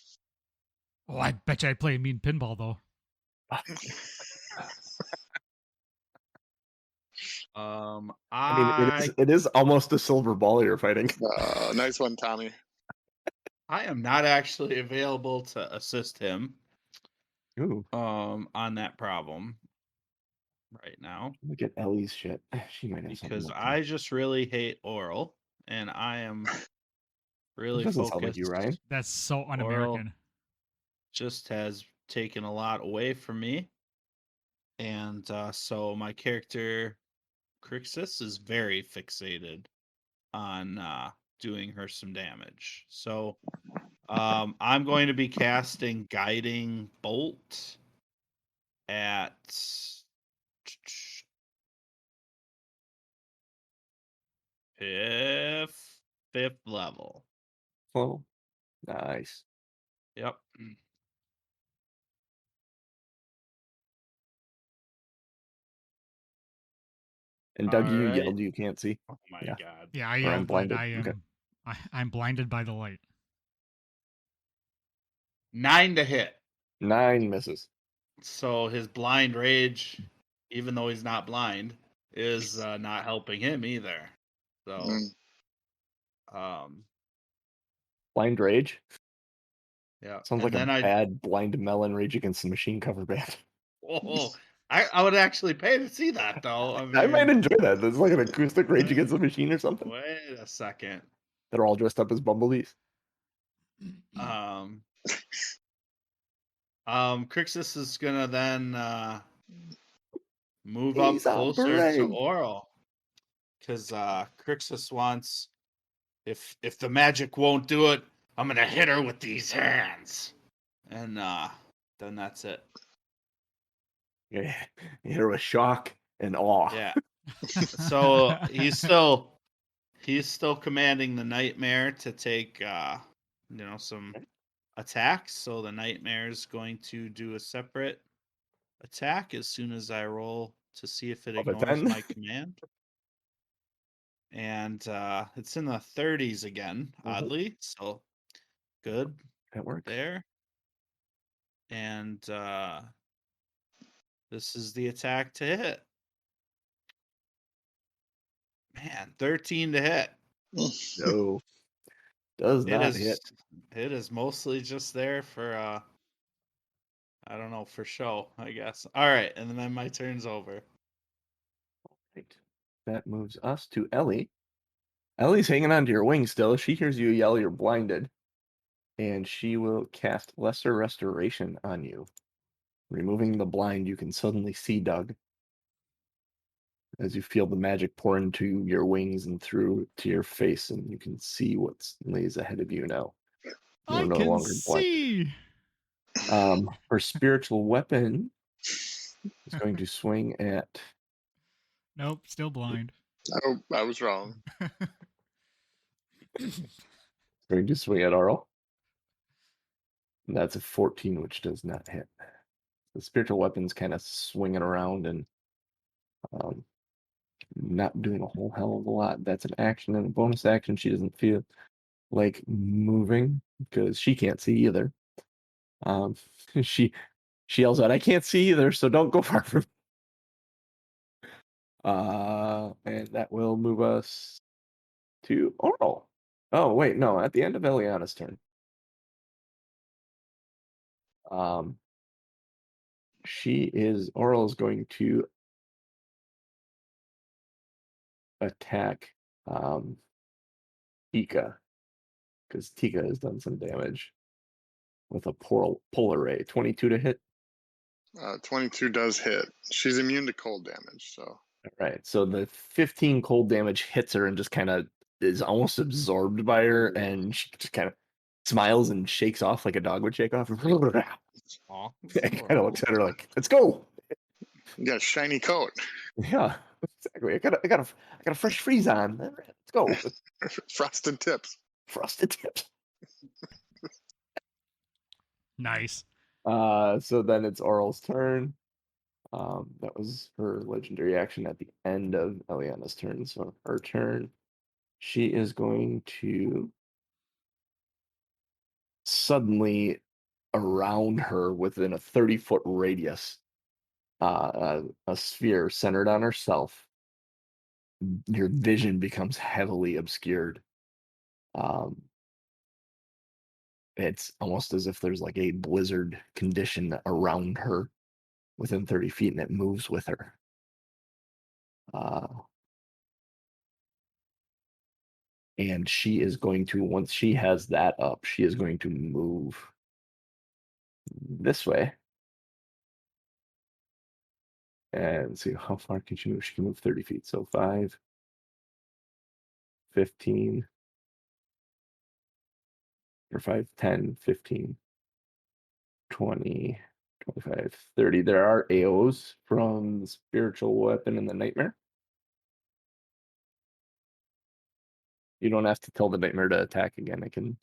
Speaker 1: Oh, I bet you I'd play mean pinball though.
Speaker 2: I mean, it is almost a silver ball you're fighting.
Speaker 4: Nice one, Tommy.
Speaker 3: I am not actually available to assist him
Speaker 2: Ooh,
Speaker 3: on that problem right now
Speaker 2: look at Ellie's shit. She might have something.
Speaker 3: because
Speaker 2: like
Speaker 3: I just really hate Auril, and I am
Speaker 2: that.
Speaker 3: really
Speaker 2: Doesn't sound like
Speaker 3: focused.
Speaker 2: you, Ryan.
Speaker 1: That's so
Speaker 3: Auril
Speaker 1: un-American.
Speaker 3: just has taken a lot away from me, and so my character Crixus is very fixated on doing her some damage. So I'm going to be casting Guiding Bolt at fifth level.
Speaker 2: Oh, nice.
Speaker 3: Yep.
Speaker 2: And Doug, you
Speaker 3: Alright.
Speaker 2: yelled you can't see.
Speaker 3: Oh my
Speaker 2: Yeah.
Speaker 3: god.
Speaker 1: Yeah, I
Speaker 2: Or I'm
Speaker 1: yelled that
Speaker 2: blinded.
Speaker 1: I am.
Speaker 2: Okay.
Speaker 1: I'm blinded by the light.
Speaker 3: 9 to hit.
Speaker 2: 9 misses.
Speaker 3: So his blind rage, even though he's not blind, is not helping him either. So
Speaker 2: Blind Rage?
Speaker 3: yeah.
Speaker 2: Sounds
Speaker 3: And
Speaker 2: like
Speaker 3: then
Speaker 2: a bad Blind Melon Rage Against the Machine cover band.
Speaker 3: I would actually pay to see that though.
Speaker 2: I might enjoy that. There's like an acoustic Rage Against the Machine or something.
Speaker 3: Wait a second.
Speaker 2: They're all dressed up as bumblebees.
Speaker 3: Crixus is gonna then move
Speaker 2: He's
Speaker 3: up
Speaker 2: on
Speaker 3: closer to
Speaker 2: parade.
Speaker 3: Auril. Because Crixus wants, if the magic won't do it, I'm gonna hit her with these hands, and then that's it.
Speaker 2: Yeah, you hit her with shock and awe.
Speaker 3: Yeah. So he's still commanding the nightmare to take some attacks. So the nightmare is going to do a separate attack as soon as I roll to see if it
Speaker 2: Of a
Speaker 3: ignores
Speaker 2: 10?
Speaker 3: my command. And it's in the 30s again, oddly. So good
Speaker 2: That works.
Speaker 3: there. And this is the attack to hit. Man, 13 to hit.
Speaker 2: No. Does not hit.
Speaker 3: It is mostly just there for I don't know, for show, I guess. All right, and then my turn's over.
Speaker 2: Right. That moves us to Ellie. Ellie's hanging on to your wing still. She hears you yell, you're blinded. And she will cast Lesser Restoration on you. Removing the blind, you can suddenly see Doug. As you feel the magic pour into your wings and through to your face, and you can see what lays ahead of you now. You're
Speaker 1: I
Speaker 2: no
Speaker 1: can
Speaker 2: longer blind.
Speaker 1: see.
Speaker 2: Her spiritual weapon is going to swing at.
Speaker 1: Nope, still blind.
Speaker 4: Oh, I was wrong.
Speaker 2: Going to swing at Auril. And that's a 14, which does not hit. The spiritual weapon's kind of swinging around and not doing a whole hell of a lot. That's an action and a bonus action. She doesn't feel like moving because she can't see either. She yells out, "I can't see either, so don't go far from me." And that will move us to Auril. Oh, wait, no, at the end of Eliana's turn. Auril is going to attack Tika, because Tika has done some damage with a polar ray. 22 to hit.
Speaker 4: 22 does hit. She's immune to cold damage, so.
Speaker 2: All right, so the 15 cold damage hits her and just kind of is almost absorbed by her, and she just kind of smiles and shakes off like a dog would shake off.
Speaker 3: Aw,
Speaker 2: Kind of looks at her like, "Let's go."
Speaker 4: You got a shiny coat.
Speaker 2: Yeah, exactly. I got a fresh freeze on. All right, let's go.
Speaker 4: Frosted tips.
Speaker 2: Frosted tips.
Speaker 1: Nice.
Speaker 2: So then it's Auril's turn. That was her legendary action at the end of Eliana's turn. So her turn, she is going to suddenly around her within a 30-foot radius, a sphere centered on herself. Your vision becomes heavily obscured. It's almost as if there's like a blizzard condition around her within 30 feet, and it moves with her. And she is going to, once she has that up, she is going to move this way. And see, how far can she move? She can move 30 feet. So 5, 15, or 5, 10, 15, 20, 25, 30. There are AOs from the spiritual weapon and the nightmare. You don't have to tell the nightmare to attack again. It can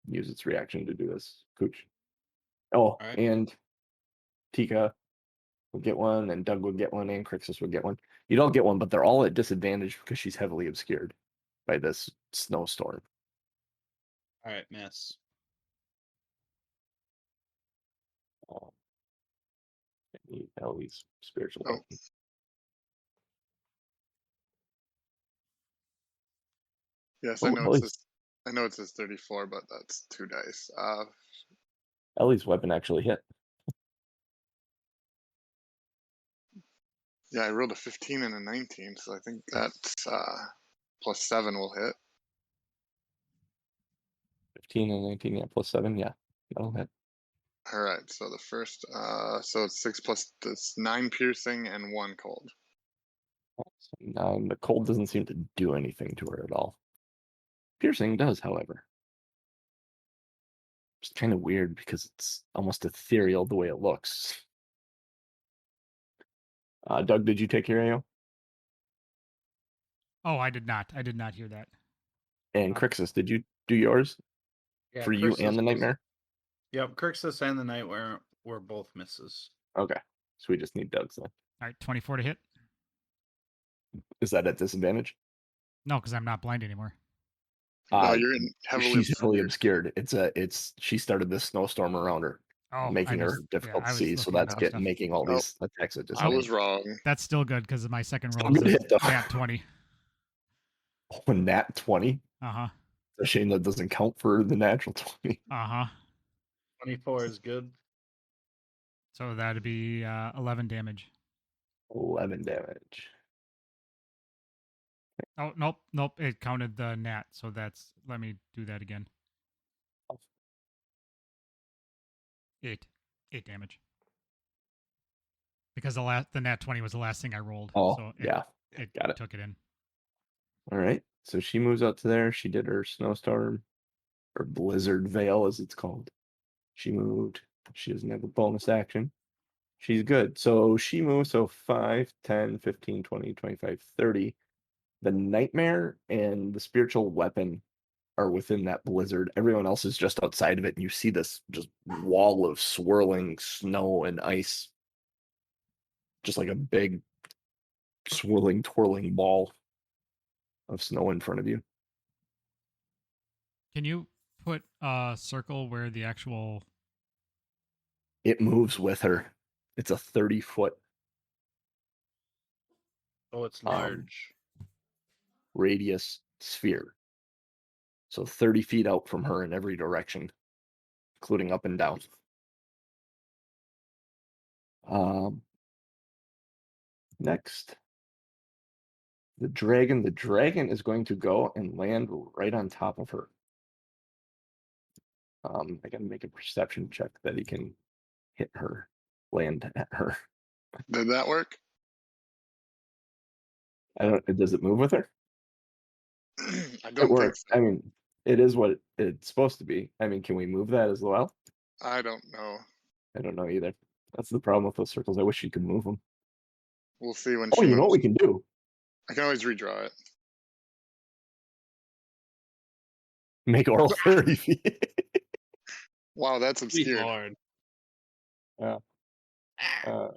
Speaker 2: use its reaction to do this. Cooch. Oh,
Speaker 3: Alright.
Speaker 2: and Tika will get one, and Doug will get one, and Crixus will get one. You'd all get one, but they're all at disadvantage because she's heavily obscured by this snowstorm.
Speaker 3: All right, miss.
Speaker 2: I need Ellie's spiritual
Speaker 4: Oh.
Speaker 2: weapon.
Speaker 4: Yes,
Speaker 2: Oh,
Speaker 4: I know
Speaker 2: Ellie's,
Speaker 4: it says 34, but that's 2 dice.
Speaker 2: Ellie's weapon actually hit.
Speaker 4: Yeah, I rolled a 15 and a 19, so I think that's plus 7 will hit.
Speaker 2: 15 and 19, yeah, plus 7, yeah. That'll hit.
Speaker 4: All right, so the first, so it's 6 plus this 9 piercing and 1 cold.
Speaker 2: So 9. The cold doesn't seem to do anything to her at all. Piercing does, however. It's kind of weird because it's almost ethereal the way it looks. Doug, did you take your AO?
Speaker 1: Oh, I did not. I did not hear that.
Speaker 2: And Crixus, did you do yours
Speaker 3: Yeah,
Speaker 2: for you
Speaker 3: Crixus
Speaker 2: and the
Speaker 3: was-
Speaker 2: nightmare?
Speaker 3: Yep, Crixus and the Nightmare were both misses.
Speaker 2: Okay, so we just need Doug's then.
Speaker 1: All right, 24 to hit.
Speaker 2: Is that at disadvantage?
Speaker 1: No, because I'm not blind anymore.
Speaker 4: No, you're in heavily
Speaker 2: She's heavily
Speaker 4: obscured.
Speaker 2: obscured. She started this snowstorm around her,
Speaker 1: Oh,
Speaker 2: making
Speaker 1: I
Speaker 2: her
Speaker 1: missed.
Speaker 2: difficult
Speaker 1: Yeah, I
Speaker 2: to
Speaker 1: was
Speaker 2: see. So
Speaker 1: looking at
Speaker 2: that's
Speaker 1: other stuff.
Speaker 2: making all these attacks at
Speaker 4: I
Speaker 2: disadvantage.
Speaker 4: was wrong.
Speaker 1: That's still good because my second
Speaker 2: Still
Speaker 1: roll
Speaker 2: good
Speaker 1: is
Speaker 2: hit, though.
Speaker 1: a nat 20.
Speaker 2: Oh, nat 20.
Speaker 1: Uh-huh.
Speaker 2: It's a shame that doesn't count for the natural 20.
Speaker 1: Uh-huh.
Speaker 3: 24 is good.
Speaker 1: So that'd be 11 damage.
Speaker 2: 11 damage.
Speaker 1: Oh, nope. It counted the nat, so that's... Let me do that again. 8 damage. Because the nat 20 was the last thing I rolled.
Speaker 2: Oh,
Speaker 1: so
Speaker 2: yeah.
Speaker 1: It
Speaker 2: Got it.
Speaker 1: took it in.
Speaker 2: All right. So she moves out to there. She did her snowstorm, or blizzard veil, as it's called. She moved. She doesn't have a bonus action. She's good. So she moves. So 5, 10, 15, 20, 25, 30. The nightmare and the spiritual weapon are within that blizzard. Everyone else is just outside of it. And you see this just wall of swirling snow and ice. Just like a big swirling, twirling ball of snow in front of you.
Speaker 1: Can you put a circle where the actual...
Speaker 2: It moves with her. It's a 30-foot
Speaker 3: Oh, it's large.
Speaker 2: radius sphere. So 30 feet out from her in every direction, including up and down. Next, the dragon. The dragon is going to go and land right on top of her. I gotta make a perception check that he can hit her, land at her.
Speaker 4: Did that work?
Speaker 2: I don't. Does it move with her?
Speaker 4: I
Speaker 2: It
Speaker 4: don't think
Speaker 2: works.
Speaker 4: so.
Speaker 2: I mean, it is what it's supposed to be. I mean, can we move that as well?
Speaker 4: I don't know.
Speaker 2: I don't know either. That's the problem with those circles. I wish you could move them.
Speaker 4: We'll see when
Speaker 2: Oh,
Speaker 4: she
Speaker 2: you know what
Speaker 4: moves.
Speaker 2: we can do?
Speaker 4: I can always redraw it.
Speaker 2: Make Auril 30 feet.
Speaker 4: Wow, that's
Speaker 3: Sweet
Speaker 4: obscured.
Speaker 3: Lord.
Speaker 2: Uh, uh,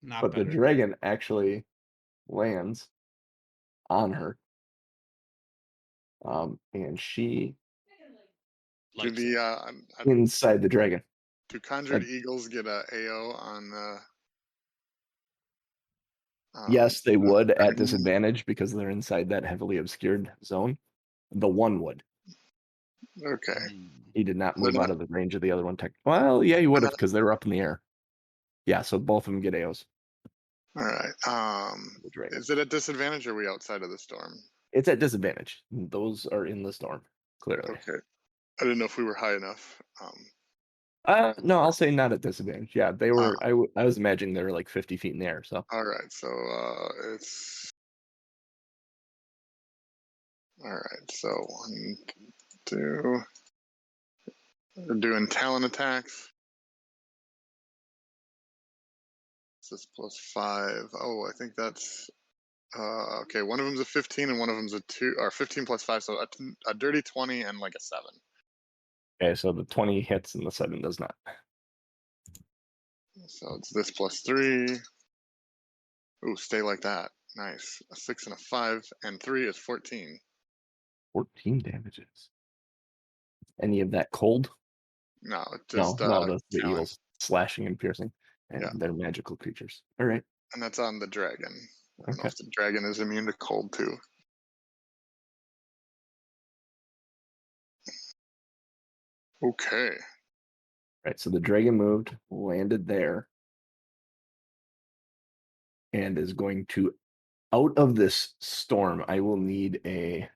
Speaker 3: Not
Speaker 2: but the
Speaker 3: better.
Speaker 2: dragon actually lands on her. And she
Speaker 4: Do
Speaker 3: Likes
Speaker 4: the
Speaker 3: it.
Speaker 2: inside the dragon.
Speaker 4: do conjured eagles get a AO on the?
Speaker 2: Yes, they would at
Speaker 4: dragon?
Speaker 2: disadvantage because they're inside that heavily obscured zone. The one would.
Speaker 4: Okay.
Speaker 3: Mm.
Speaker 2: He did not
Speaker 4: They're
Speaker 2: move out
Speaker 4: not-
Speaker 2: of the range of the other one. Well, yeah, he would have because they were up in the air. Yeah, so both of them get AOs.
Speaker 4: All right.
Speaker 2: The dragon.
Speaker 4: Is it at disadvantage or are we outside of the storm?
Speaker 2: It's at disadvantage. Those are in the storm, clearly.
Speaker 4: Okay. I didn't know if we were high enough.
Speaker 2: No, I'll say not at disadvantage. Yeah, they were. I was imagining they were like 50 feet in the air. So
Speaker 4: All right. So it's. All right. So 1, 2. We're doing talon attacks. This is +5. Oh, I think that's okay. One of them's a 15 and one of them's a 2, or 15 plus 5, so a dirty 20 and like a 7.
Speaker 2: okay, so the 20 hits and the 7 does not.
Speaker 4: So it's this +3. Ooh, stay like that. Nice. A 6 and a 5 and 3 is 14.
Speaker 2: 14 damages. Any of that cold?
Speaker 4: No,
Speaker 2: No,
Speaker 4: just
Speaker 2: that's the
Speaker 4: talon.
Speaker 2: eagles slashing and piercing, and
Speaker 4: Yeah.
Speaker 2: they're magical creatures. All right.
Speaker 4: And that's on the dragon. I don't know
Speaker 2: Okay.
Speaker 4: if the dragon is immune to cold too. Okay.
Speaker 2: Right. So the dragon moved, landed there, and is going to out of this storm. I will need a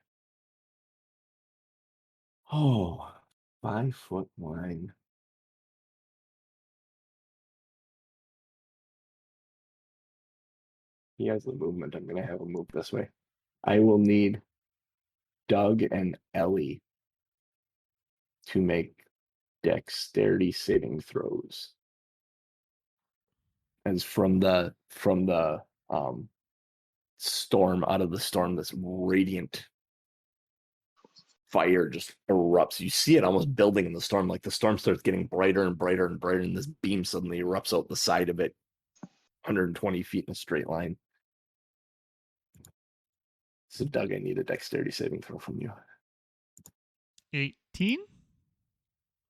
Speaker 2: 5-foot line. He has the movement. I'm going to have him move this way. I will need Doug and Ellie to make dexterity saving throws. As from the storm, out of the storm, this radiant fire just erupts. You see it almost building in the storm. Like the storm starts getting brighter and brighter and brighter, and this beam suddenly erupts out the side of it, 120 feet in a straight line. So, Doug, I need a dexterity saving throw from you.
Speaker 1: 18?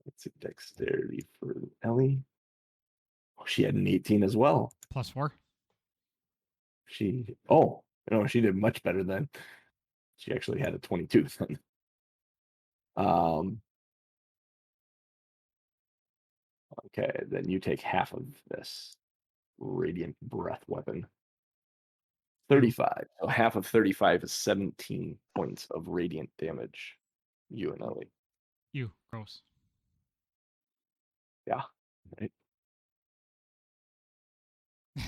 Speaker 2: Let's see, dexterity for Ellie. Oh, she had an 18 as well.
Speaker 1: +4.
Speaker 2: She did much better then. She actually had a 22 then. Okay, then you take half of this radiant breath weapon. 35. So half of 35 is 17 points of radiant damage. You and Ellie.
Speaker 1: You. Gross.
Speaker 2: Yeah. Right.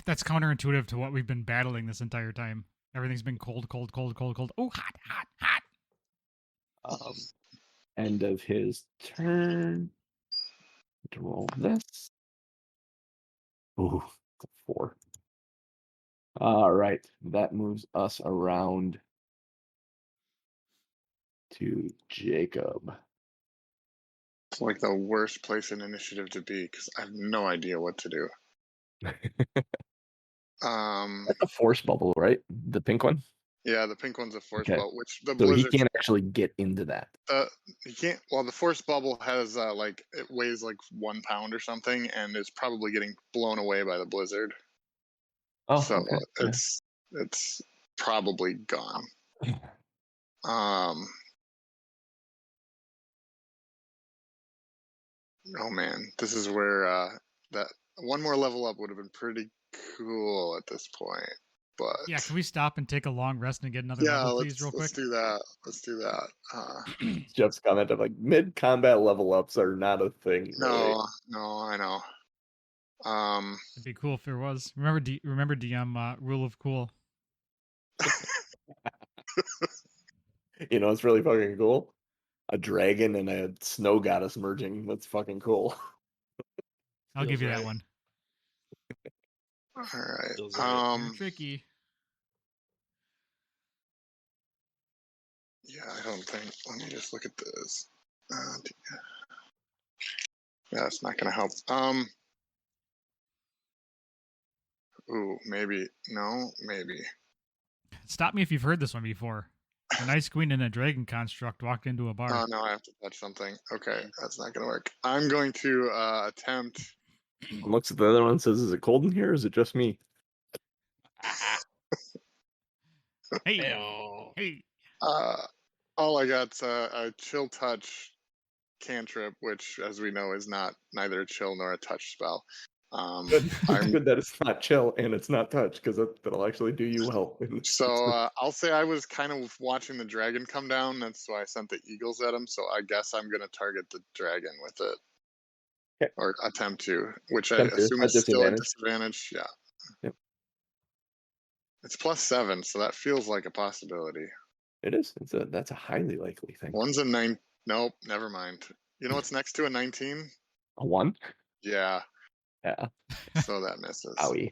Speaker 1: That's counterintuitive to what we've been battling this entire time. Everything's been cold, cold, cold, cold, cold. Oh, hot, hot, hot.
Speaker 2: End of his turn. To roll this. Ooh, 4. All right. That moves us around to Jacob.
Speaker 4: It's like the worst place in initiative to be because I have no idea what to do.
Speaker 2: That's a force bubble, right? The pink one?
Speaker 4: Yeah, the pink one's a force
Speaker 2: Okay.
Speaker 4: bubble, which the
Speaker 2: So he
Speaker 4: blizzard.
Speaker 2: can't actually get into that.
Speaker 4: He can't. Well, the force bubble has like it weighs like 1 pound or something, and is probably getting blown away by the blizzard.
Speaker 2: Oh,
Speaker 4: So
Speaker 2: okay.
Speaker 4: it's probably gone. Oh man, this is where that one more level up would have been pretty cool at this point. But
Speaker 1: Yeah, can we stop and take a long rest and get another
Speaker 4: yeah,
Speaker 1: level, please, real
Speaker 4: let's
Speaker 1: quick?
Speaker 4: do that. Let's do that.
Speaker 2: Jeff's comment of like mid-combat level ups are not a thing. Really.
Speaker 4: No, I know.
Speaker 1: It'd be cool if there was. Remember DM rule of cool.
Speaker 2: You know, it's really fucking cool. A dragon and a snow goddess merging. That's fucking cool.
Speaker 1: I'll
Speaker 3: Feels
Speaker 1: give you
Speaker 3: right.
Speaker 1: that one.
Speaker 4: All right.
Speaker 3: Feels right.
Speaker 1: You're tricky.
Speaker 4: Yeah, I don't think. Let me just look at this. Yeah, it's not going to help. Ooh, maybe. No, maybe.
Speaker 1: Stop me if you've heard this one before. A nice queen in a dragon construct walked into a bar.
Speaker 4: Oh, no, I have to touch something. Okay, that's not going to work. I'm going to attempt.
Speaker 2: Looks at the other one and says, "Is it cold in here? Or is it just me?"
Speaker 1: Hey,
Speaker 3: Ew.
Speaker 1: hey.
Speaker 4: All I got's a chill touch cantrip, which, as we know, is neither a chill nor a touch spell.
Speaker 2: Good. It's
Speaker 4: I'm
Speaker 2: good that it's not chill and it's not touch, because that'll actually do you well.
Speaker 4: so I'll say I was kind of watching the dragon come down. That's why I sent the eagles at him. So I guess I'm gonna target the dragon with it,
Speaker 2: Okay.
Speaker 4: or attempt to, which I
Speaker 2: Attempt to,
Speaker 4: assume
Speaker 2: at
Speaker 4: is still a
Speaker 2: disadvantage.
Speaker 4: disadvantage. Yeah.
Speaker 2: Yep.
Speaker 4: It's +7, so that feels like a possibility.
Speaker 2: It is. That's a highly likely thing.
Speaker 4: One's a 9. Nope, never mind. You know what's next to a 19?
Speaker 2: A 1?
Speaker 4: Yeah,
Speaker 2: Yeah.
Speaker 4: so that misses.
Speaker 2: Owie.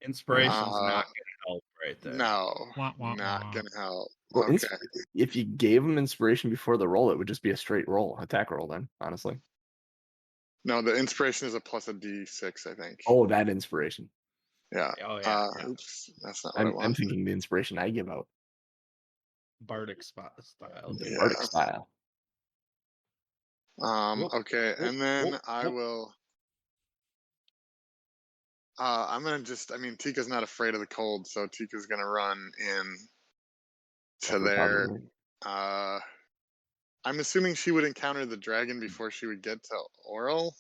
Speaker 3: Inspiration's not gonna help right there.
Speaker 4: No,
Speaker 1: Wah, wah,
Speaker 4: not
Speaker 1: wah.
Speaker 4: gonna help.
Speaker 2: Well,
Speaker 4: Okay.
Speaker 2: if you gave him inspiration before the roll, it would just be a straight roll, attack roll. Then, honestly.
Speaker 4: No, the inspiration is a plus a D6, I think.
Speaker 2: Oh, that inspiration.
Speaker 4: Yeah.
Speaker 3: Oh yeah, yeah.
Speaker 4: Oops, that's not what I
Speaker 2: I'm
Speaker 4: want.
Speaker 2: thinking the inspiration I give out,
Speaker 3: Bardic style.
Speaker 2: the
Speaker 4: Yeah.
Speaker 2: Bardic style.
Speaker 4: Okay, and then I
Speaker 2: Nope.
Speaker 4: will. I'm gonna just. I mean, Tika's not afraid of the cold, so Tika's gonna run in to
Speaker 2: Definitely
Speaker 4: there.
Speaker 2: positive.
Speaker 4: I'm assuming she would encounter the dragon before she would get to Auril,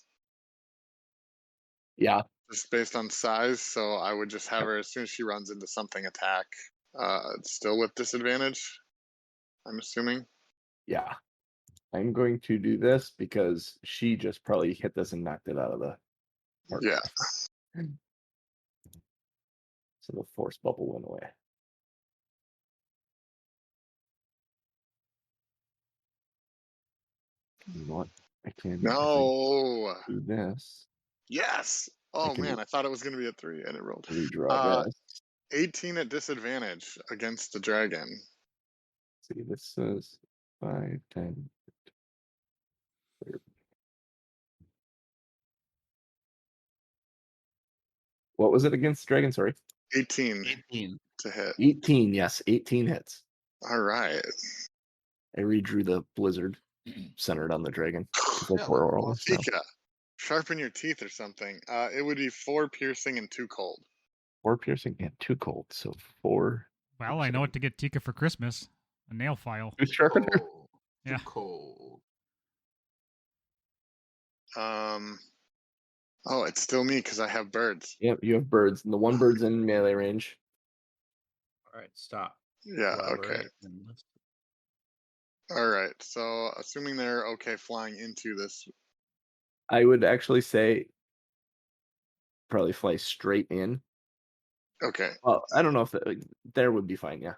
Speaker 2: Yeah.
Speaker 4: just based on size. So I would just have her as soon as she runs into something attack, still with disadvantage. I'm assuming.
Speaker 2: Yeah. I'm going to do this because she just probably hit this and knocked it out of the park.
Speaker 4: Yeah.
Speaker 2: So the force bubble went away. You know what? I can
Speaker 4: No.
Speaker 2: do this.
Speaker 4: Yes. Oh
Speaker 2: can
Speaker 4: man, I thought it was gonna be a 3 and it rolled.
Speaker 2: Redraw this.
Speaker 4: 18 at disadvantage against the dragon.
Speaker 2: See, this says 5, 10. 30. What was it against the dragon? Sorry.
Speaker 4: 18
Speaker 3: 18.
Speaker 4: to hit.
Speaker 2: 18. Yes, 18 hits.
Speaker 4: All right.
Speaker 2: I redrew the blizzard centered on the dragon.
Speaker 5: Yeah, that
Speaker 4: Tika, sharpen your teeth or something. It would be 4 piercing and 2 cold.
Speaker 2: 4 piercing and 2 cold. So 4.
Speaker 1: Well, I know what to get Tika for Christmas. A nail file.
Speaker 2: Who's sharpener?
Speaker 5: cold.
Speaker 1: Yeah.
Speaker 5: Too cold.
Speaker 4: Oh, it's still me because I have birds.
Speaker 2: Yep, you have birds, and the one bird's in melee range.
Speaker 3: All right, stop.
Speaker 4: Yeah, okay.
Speaker 3: Elaborate and listen.
Speaker 4: All right. So, assuming they're okay flying into this.
Speaker 2: I would actually say probably fly straight in.
Speaker 4: Okay.
Speaker 2: Well, I don't know if there would be fine. Yeah.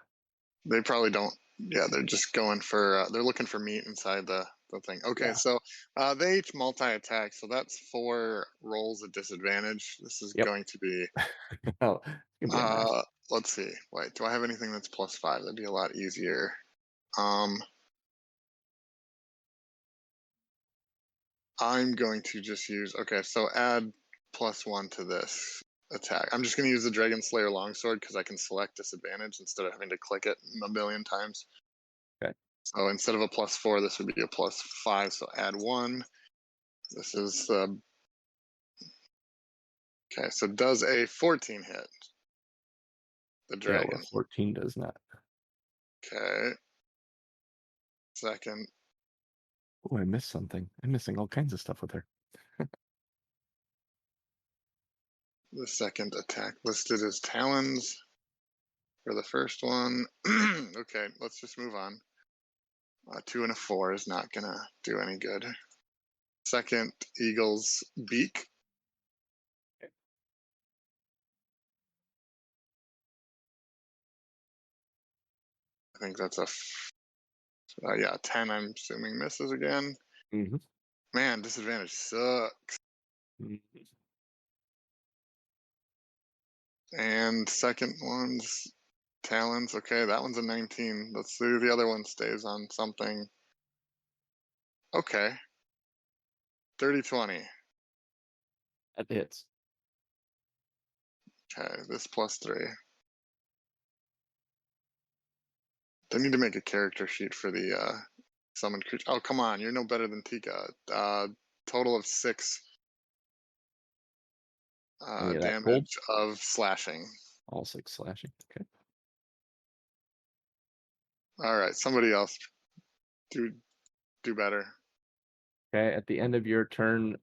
Speaker 4: They probably don't. Yeah, they're just going for. They're looking for meat inside the thing. Okay,
Speaker 2: Yeah.
Speaker 4: so they each multi-attack, so that's 4 rolls at disadvantage. This is going to be.
Speaker 2: Oh, it's gonna be a mess.
Speaker 4: Let's see. Wait, do I have anything that's +5? That'd be a lot easier. I'm going to just use. Okay, so add +1 to this attack. I'm just going to use the Dragon Slayer Longsword because I can select disadvantage instead of having to click it a million times.
Speaker 2: Okay.
Speaker 4: So instead of a +4, this would be a +5. So add 1. This is okay. So does a 14 hit the dragon?
Speaker 2: Yeah, 14 does not.
Speaker 4: Okay. Second.
Speaker 2: Oh, I missed something. I'm missing all kinds of stuff with her.
Speaker 4: The second attack listed as talons for the first one. Okay, let's just move on. 2 and a 4 is not gonna do any good. Second, eagle's beak. I think that's a yeah, 10. I'm assuming misses again.
Speaker 2: Mm-hmm.
Speaker 4: Man, disadvantage sucks.
Speaker 2: Mm-hmm.
Speaker 4: And second one's talons. Okay, that one's a 19. Let's see the other one stays on something. Okay. 30-20.
Speaker 2: That hits.
Speaker 4: Okay, this +3. They need to make a character sheet for the summoned creature. Oh, come on, you're no better than Tika. Total of 6
Speaker 2: Any of that cold?
Speaker 4: damage of slashing.
Speaker 2: All 6 slashing. Okay.
Speaker 4: All right, somebody else do better.
Speaker 2: Okay. At the end of your turn,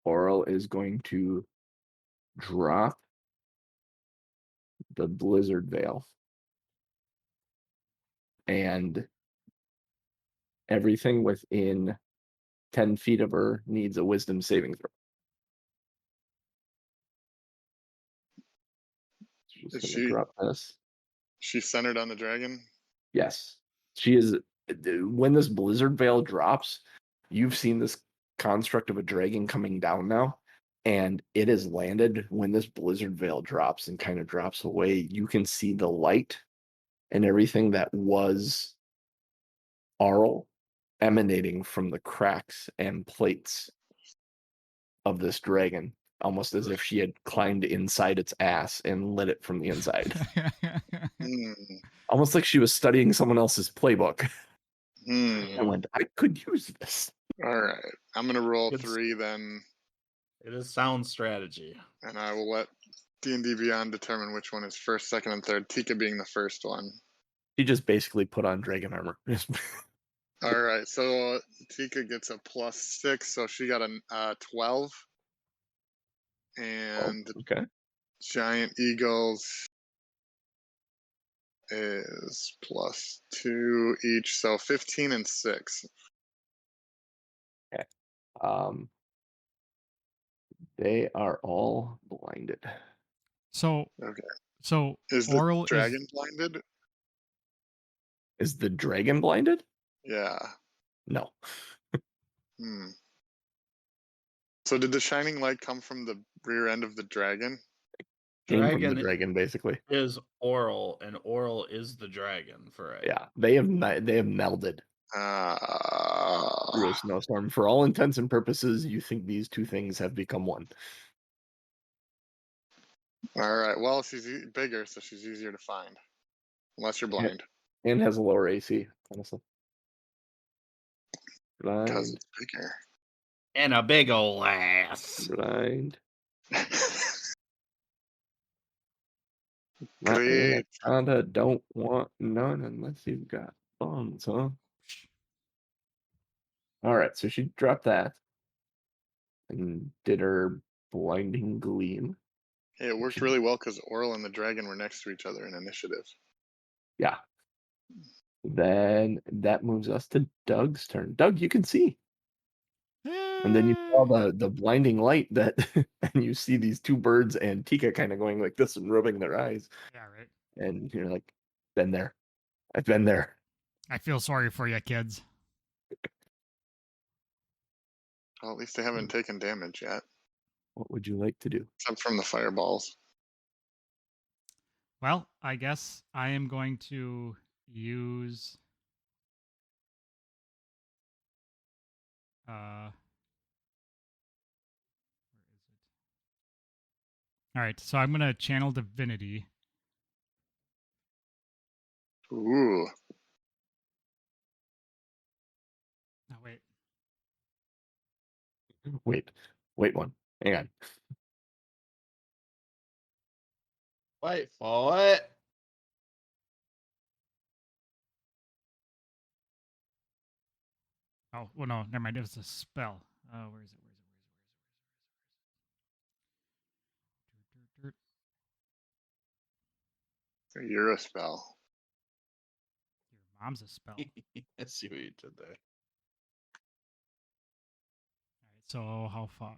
Speaker 2: Auril is going to drop the Blizzard Veil. And everything within 10 feet of her needs a wisdom saving throw. She's
Speaker 4: Is
Speaker 2: going to
Speaker 4: she
Speaker 2: drop this.
Speaker 4: she's centered on the dragon?
Speaker 2: Yes. She is. When this Blizzard Veil drops, you've seen this construct of a dragon coming down now, and it has landed. When this Blizzard Veil drops and kind of drops away, you can see the light and everything that was Auril emanating from the cracks and plates of this dragon, almost as if she had climbed inside its ass and lit it from the inside.
Speaker 4: Hmm.
Speaker 2: Almost like she was studying someone else's playbook.
Speaker 4: Hmm.
Speaker 2: I went, I could use this.
Speaker 4: All right, I'm gonna roll
Speaker 3: It's-
Speaker 4: 3 then,
Speaker 3: It is sound strategy.
Speaker 4: and I will let D&D Beyond determine which one is first, second, and third. Tika being the first one.
Speaker 2: She just basically put on dragon armor.
Speaker 4: All right, so Tika gets a +6, so she got a 12, and
Speaker 2: Okay.
Speaker 4: Giant Eagles is +2 each, so 15 and 6.
Speaker 2: Um, they are all blinded.
Speaker 1: So
Speaker 4: Okay.
Speaker 1: so
Speaker 4: Is the
Speaker 1: Auril
Speaker 4: dragon blinded?
Speaker 2: Is the dragon blinded?
Speaker 4: Yeah.
Speaker 2: No.
Speaker 4: Hmm. So did the shining light come from the rear end of the dragon?
Speaker 2: Came from the
Speaker 3: Dragon
Speaker 2: dragon, basically.
Speaker 3: is Auril, and Auril is the dragon, Fray.
Speaker 2: Yeah, they have melded through
Speaker 4: Ah.
Speaker 2: a snowstorm. For all intents and purposes, you think these two things have become one.
Speaker 4: All right. Well, she's bigger, so she's easier to find, unless you're blind.
Speaker 2: And has a lower AC, honestly.
Speaker 4: Because
Speaker 2: Blind,
Speaker 4: it's bigger.
Speaker 3: And a big ol' ass.
Speaker 2: blind. My
Speaker 4: Great.
Speaker 2: anaconda don't want none unless you've got thumbs, huh? Alright, so she dropped that and did her blinding gleam.
Speaker 4: Hey, it worked really well because Auril and the dragon were next to each other in initiative.
Speaker 2: Yeah. Then that moves us to Doug's turn. Doug, you can see. And then you saw the blinding light that and you see these two birds and Tika kind of going like this and rubbing their eyes.
Speaker 1: Yeah, right.
Speaker 2: And you're like, been there. I've been there.
Speaker 1: I feel sorry for you, kids.
Speaker 4: Well, at least they haven't taken damage yet,
Speaker 2: What would you like to do?
Speaker 4: except from the fireballs.
Speaker 1: Well, I guess I am going to use where is it? All right, so I'm gonna channel divinity.
Speaker 4: Ooh.
Speaker 1: No, wait.
Speaker 2: Wait one. Hang on.
Speaker 3: Wait for it.
Speaker 1: Oh, well, no, never mind. It was a spell. Where is it?
Speaker 4: You're a spell.
Speaker 1: Your mom's a spell.
Speaker 3: I see what you did there.
Speaker 1: All right, so how far?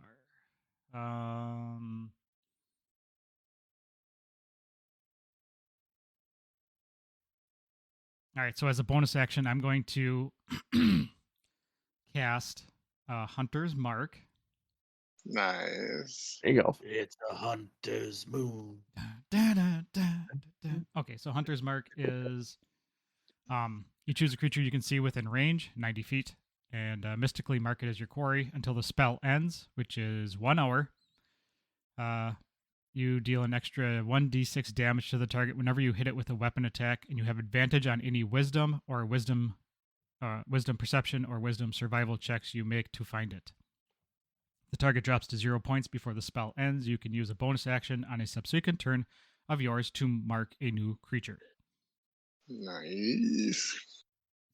Speaker 1: All right, so as a bonus action, I'm going to cast Hunter's Mark.
Speaker 4: Nice.
Speaker 2: There you go.
Speaker 3: It's a hunter's moon.
Speaker 1: Okay, so Hunter's Mark is you choose a creature you can see within range, 90 feet, and mystically mark it as your quarry until the spell ends, which is 1 hour. You deal an extra 1d6 damage to the target whenever you hit it with a weapon attack, and you have advantage on any wisdom or wisdom perception or wisdom survival checks you make to find it. The target drops to 0 points before the spell ends. You can use a bonus action on a subsequent turn of yours to mark a new creature.
Speaker 4: Nice.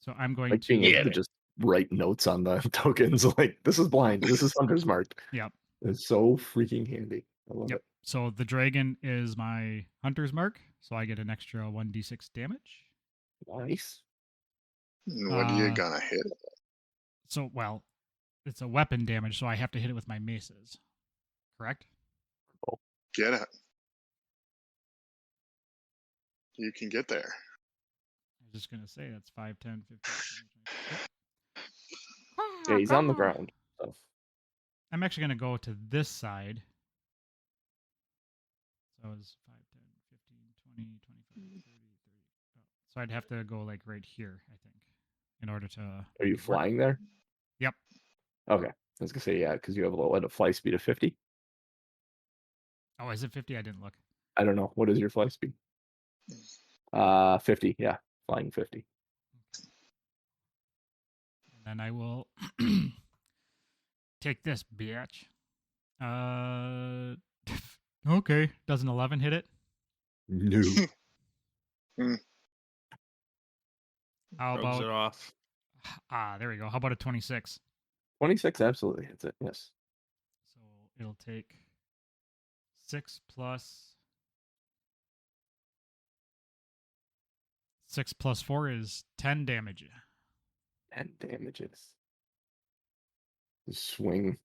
Speaker 1: So I'm going
Speaker 2: Like
Speaker 1: to
Speaker 2: being able to just write notes on the tokens, like this is blind, this is hunter's marked.
Speaker 1: Yep.
Speaker 2: It's so freaking handy. I love
Speaker 1: Yep.
Speaker 2: it.
Speaker 1: So the dragon is my hunter's mark, so I get an extra 1d6 damage.
Speaker 2: Nice.
Speaker 4: And what are you gonna hit?
Speaker 1: So, well, it's a weapon damage, so I have to hit it with my maces. Correct?
Speaker 4: Get it. You can get there.
Speaker 1: I was just going to say that's 5, 10, 15, 20, 20.
Speaker 2: Yeah, he's on the ground. So.
Speaker 1: I'm actually going to go to this side. So it's 5, 10, 15, 20, 25, 30, 30. Oh. So I'd have to go like right here, I think, in order to.
Speaker 2: Are you flying there?
Speaker 1: Yep.
Speaker 2: Okay. I was going to say, yeah, because you have a fly speed of 50.
Speaker 1: Oh, is it 50? I didn't look.
Speaker 2: I don't know. What is your fly speed? 50. Yeah. Flying 50.
Speaker 1: And then I will take this, bitch. Okay. Does an 11 hit it?
Speaker 2: No.
Speaker 1: How
Speaker 3: Rubs
Speaker 1: about
Speaker 3: it off.
Speaker 1: there we go. How about a 26?
Speaker 2: 26 absolutely hits it. Yes.
Speaker 1: So it'll take 6 plus 4 is 10 damage.
Speaker 2: 10 damages. You swing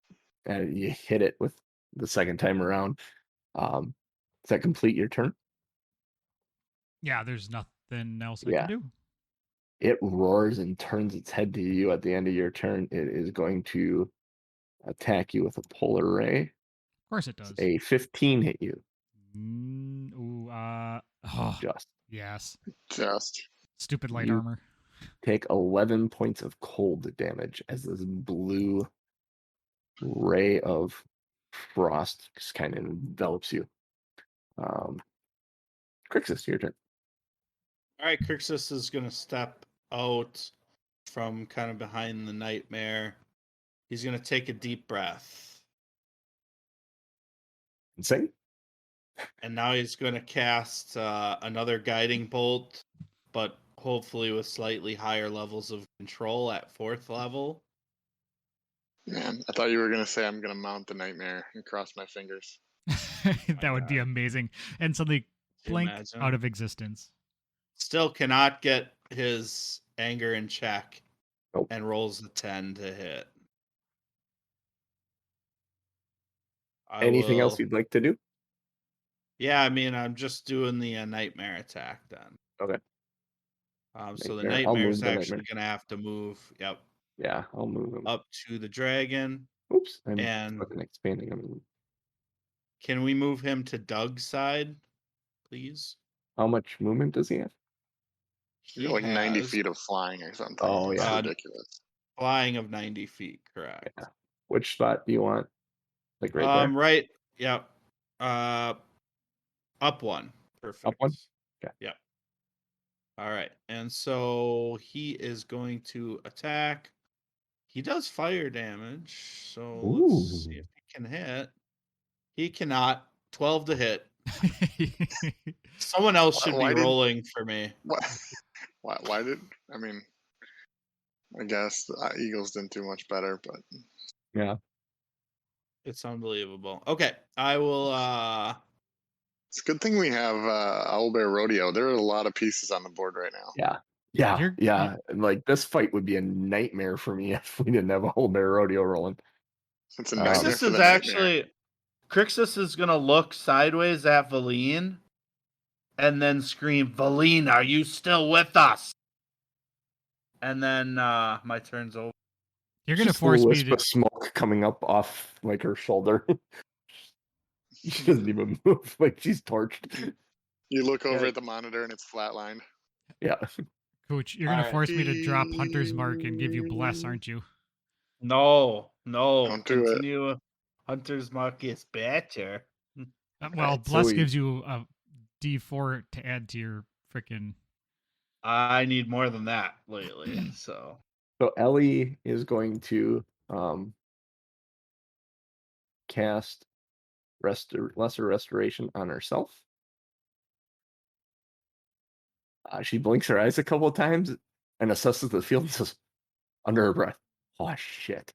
Speaker 2: and you hit it with the second time around. Does that complete your turn?
Speaker 1: Yeah, there's nothing else I
Speaker 2: Yeah.
Speaker 1: can do.
Speaker 2: It roars and turns its head to you at the end of your turn. It is going to attack you with a polar ray.
Speaker 1: Of course it does.
Speaker 2: A 15 hit you. Just.
Speaker 1: Yes.
Speaker 4: Just.
Speaker 1: Stupid light
Speaker 2: You-
Speaker 1: armor.
Speaker 2: Take 11 points of cold damage as this blue ray of frost just kind of envelops you. Crixus, your turn.
Speaker 3: All right, Crixus is going to step out from kind of behind the nightmare. He's going to take a deep breath.
Speaker 2: Insane.
Speaker 3: And now he's going to cast another guiding bolt, but hopefully with slightly higher levels of control at 4th level.
Speaker 4: Man, I thought you were gonna say I'm gonna mount the nightmare and cross my fingers.
Speaker 1: That would be amazing. And suddenly
Speaker 3: Can you
Speaker 1: blink
Speaker 3: imagine?
Speaker 1: out of existence.
Speaker 3: Still cannot get his anger in check.
Speaker 2: Nope.
Speaker 3: And rolls a 10 to hit.
Speaker 2: Anything else you'd like to do?
Speaker 3: Yeah, I mean, I'm just doing the nightmare attack then.
Speaker 2: Okay.
Speaker 3: So the
Speaker 2: Nightmare. I'll
Speaker 3: nightmare
Speaker 2: move
Speaker 3: is
Speaker 2: the
Speaker 3: actually
Speaker 2: nightmare.
Speaker 3: going to have to move. Yep.
Speaker 2: Yeah, I'll move him.
Speaker 3: Up to the dragon.
Speaker 2: Oops, I'm
Speaker 3: And
Speaker 2: fucking expanding him.
Speaker 3: can we move him to Doug's side, please?
Speaker 2: How much movement does he have?
Speaker 3: He
Speaker 4: Like 90
Speaker 3: has
Speaker 4: feet of flying or something.
Speaker 2: Oh,
Speaker 4: It's
Speaker 2: yeah.
Speaker 4: ridiculous.
Speaker 3: flying of 90 feet, correct.
Speaker 2: Yeah. Which spot do you want? Like right there?
Speaker 3: Right. Yep. Up one. Perfect.
Speaker 2: Up one? Okay.
Speaker 3: Yep. All right. And so he is going to attack. He does fire damage. So let's see
Speaker 2: Ooh.
Speaker 3: if he can hit. He cannot. 12 to hit. Someone else should
Speaker 4: Why
Speaker 3: be
Speaker 4: did-
Speaker 3: rolling for me.
Speaker 4: Why did? I mean, I guess the Eagles didn't do much better, but
Speaker 2: Yeah.
Speaker 3: It's unbelievable. Okay. I will
Speaker 4: it's a good thing we have Owlbear Rodeo. There are a lot of pieces on the board right now.
Speaker 2: Yeah. Yeah.
Speaker 1: You're-
Speaker 2: Yeah. And like this fight would be a nightmare for me if we didn't have a whole bear rodeo rolling.
Speaker 4: It's a nightmare
Speaker 3: Crixus
Speaker 4: for
Speaker 3: is
Speaker 4: the nightmare.
Speaker 3: actually Crixus is gonna look sideways at Valine and then scream, Valine, are you still with us? And then my turn's over.
Speaker 1: You're going to
Speaker 2: Just a
Speaker 1: force me
Speaker 2: wisp
Speaker 1: to.
Speaker 2: of smoke coming up off like her shoulder. She doesn't even move. Like she's torched.
Speaker 4: You look over
Speaker 2: Yeah.
Speaker 4: at the monitor and it's flatlined.
Speaker 2: Yeah.
Speaker 1: Coach, you're going to
Speaker 3: Alright.
Speaker 1: force me to drop Hunter's Mark and give you Bless, aren't you?
Speaker 3: No,
Speaker 4: Don't do it.
Speaker 3: continue. Hunter's Mark is better.
Speaker 1: Well,
Speaker 2: Alright, so
Speaker 1: Bless
Speaker 2: we-
Speaker 1: gives you a D4 to add to your freaking.
Speaker 3: I need more than that lately. So
Speaker 2: So Ellie is going to cast lesser restoration on herself. She blinks her eyes a couple of times and assesses the field and says, under her breath, "Oh shit!"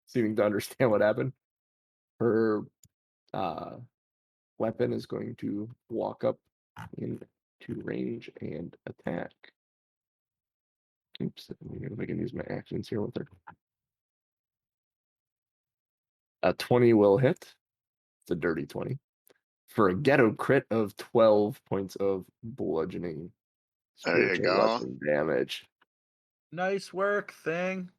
Speaker 2: Seeming to understand what happened. Her weapon is going to walk up into range and attack. Oops, if I can use my actions here with her. A 20 will hit. It's a dirty 20. For a ghetto crit of 12 points of bludgeoning.
Speaker 4: There you
Speaker 2: Spiritual
Speaker 4: go.
Speaker 2: weapon damage.
Speaker 3: nice work, thing.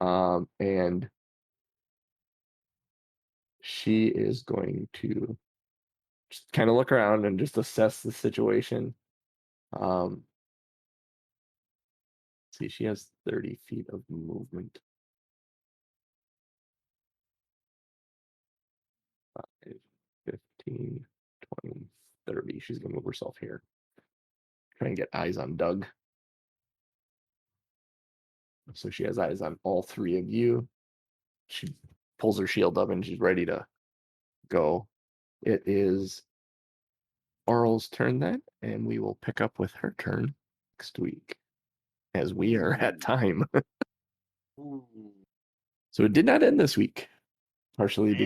Speaker 2: And she is going to just kind of look around and just assess the situation. See, she has 30 feet of movement. 5, 15, 20, 30. She's going to move herself here. Try and get eyes on Doug. So she has eyes on all three of you. She pulls her shield up and she's ready to go. It is Auril's turn then, and we will pick up with her turn next week as we are at time.
Speaker 3: Ooh.
Speaker 2: So it did not end this week, partially
Speaker 3: Man.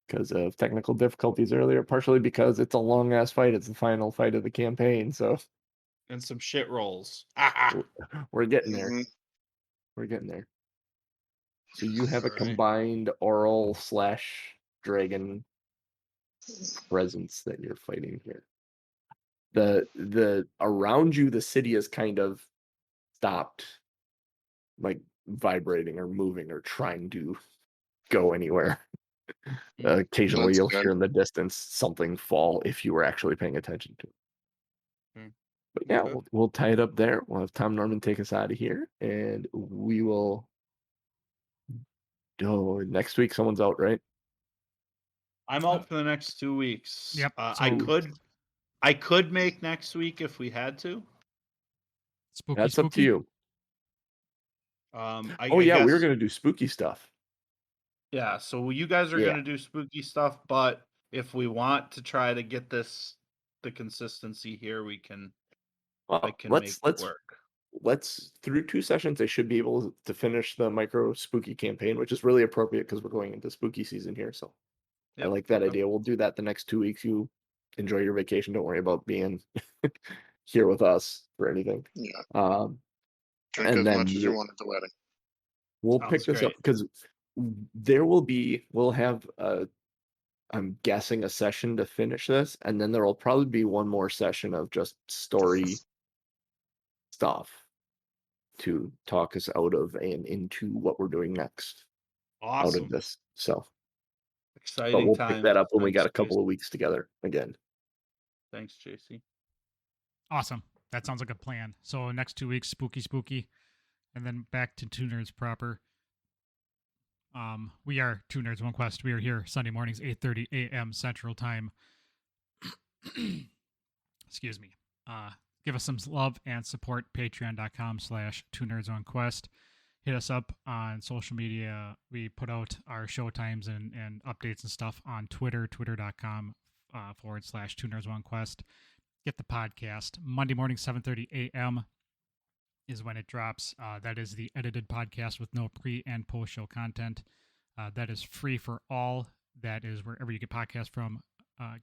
Speaker 2: because of technical difficulties earlier, partially because it's a long ass fight. It's the final fight of the campaign, so
Speaker 3: And some shit rolls.
Speaker 2: we're getting there.
Speaker 4: Mhm.
Speaker 2: We're getting there. So you have a
Speaker 3: Alright.
Speaker 2: combined Auril/dragon presence that you're fighting here. The around you, the city is kind of stopped, like vibrating or moving or trying to go anywhere. Occasionally,
Speaker 4: That's
Speaker 2: you'll
Speaker 4: good.
Speaker 2: hear in the distance something fall if you were actually paying attention to it. But yeah,
Speaker 3: Okay.
Speaker 2: we'll tie it up there. We'll have Tom Norman take us out of here, and we will. Oh, next week someone's out, right?
Speaker 3: I'm out for the next 2 weeks.
Speaker 1: Yep,
Speaker 3: I could make next week if we had to.
Speaker 1: Spooky.
Speaker 2: That's up to you.
Speaker 3: I
Speaker 2: Oh yeah, we were
Speaker 3: guess-
Speaker 2: gonna do spooky stuff.
Speaker 3: Yeah, so you guys are
Speaker 2: Yeah.
Speaker 3: gonna do spooky stuff, but if we want to try to get the consistency here, we can.
Speaker 2: Well,
Speaker 3: I can
Speaker 2: let's
Speaker 3: make it work.
Speaker 2: let's through 2 sessions they should be able to finish the micro spooky campaign, which is really appropriate because we're going into spooky season here. So I
Speaker 3: Yep,
Speaker 2: like that
Speaker 3: okay.
Speaker 2: idea. We'll do that the next 2 weeks. You enjoy your vacation. Don't worry about being here with us for anything.
Speaker 4: Yeah.
Speaker 2: And
Speaker 4: Drink as
Speaker 2: then
Speaker 4: much as you want at the wedding.
Speaker 2: we'll
Speaker 3: Sounds
Speaker 2: pick this up
Speaker 3: great.
Speaker 2: because we'll have I'm guessing a session to finish this, and then there will probably be one more session of just story stuff to talk us out of and into what we're doing next out
Speaker 3: Awesome.
Speaker 2: of this. So, but
Speaker 3: Exciting
Speaker 2: we'll
Speaker 3: time.
Speaker 2: pick that up when we
Speaker 3: Thanks,
Speaker 2: got a couple
Speaker 3: JC.
Speaker 2: of weeks together again.
Speaker 3: Thanks, JC.
Speaker 1: Awesome. That sounds like a plan. So next 2 weeks, spooky, and then back to Two Nerds proper. We are Two Nerds One Quest. We are here Sunday mornings, 8:30 a.m. Central Time. Excuse me. Give us some love and support. Patreon.com/Two Nerds One Quest. Hit us up on social media. We put out our show times and updates and stuff on Twitter, twitter.com /Two Nerds One Quest. Get the podcast Monday morning, 7:30 a.m. is when it drops. That is the edited podcast with no pre and post show content. That is free for all. That is wherever you get podcasts from.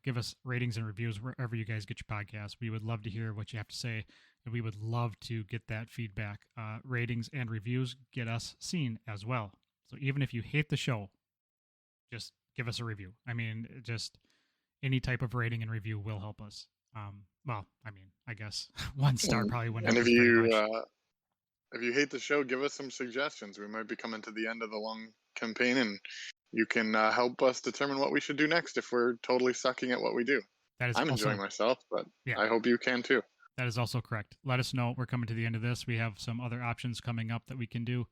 Speaker 1: Give us ratings and reviews wherever you guys get your podcasts. We would love to hear what you have to say, and we would love to get that feedback. Ratings and reviews get us seen as well. So even if you hate the show, just give us a review. I mean, just any type of rating and review will help us. Well, I mean, I guess 1 star probably wouldn't
Speaker 4: And
Speaker 1: help
Speaker 4: if
Speaker 1: us very
Speaker 4: you
Speaker 1: much.
Speaker 4: if you hate the show, give us some suggestions. We might be coming to the end of the long campaign, and you can help us determine what we should do next if we're totally sucking at what we do.
Speaker 1: That is
Speaker 4: I'm
Speaker 1: also,
Speaker 4: enjoying myself, but
Speaker 1: Yeah.
Speaker 4: I hope you can too.
Speaker 1: That is also correct. Let us know. We're coming to the end of this. We have some other options coming up that we can do.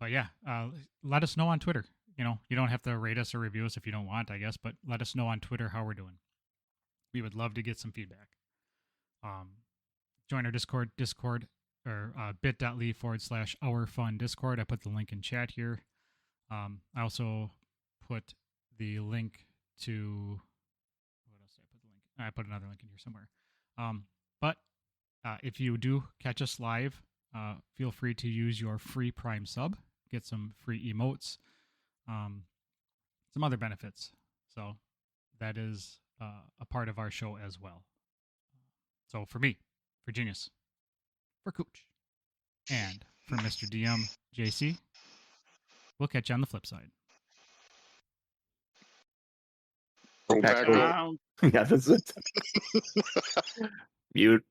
Speaker 1: But yeah, let us know on Twitter. You don't have to rate us or review us if you don't want, I guess, but let us know on Twitter how we're doing. We would love to get some feedback. Join our Discord or bit.ly/our fun Discord. I put the link in chat here. I also put the link to what else did I put the link? I put another link in here somewhere. But if you do catch us live, feel free to use your free Prime sub, get some free emotes, some other benefits. So that is a part of our show as well. So for me, for Genius, for Cooch, and for Mr. DM JC, we'll catch you on the flip side.
Speaker 4: Go back.
Speaker 2: Yeah, that's it. Mute.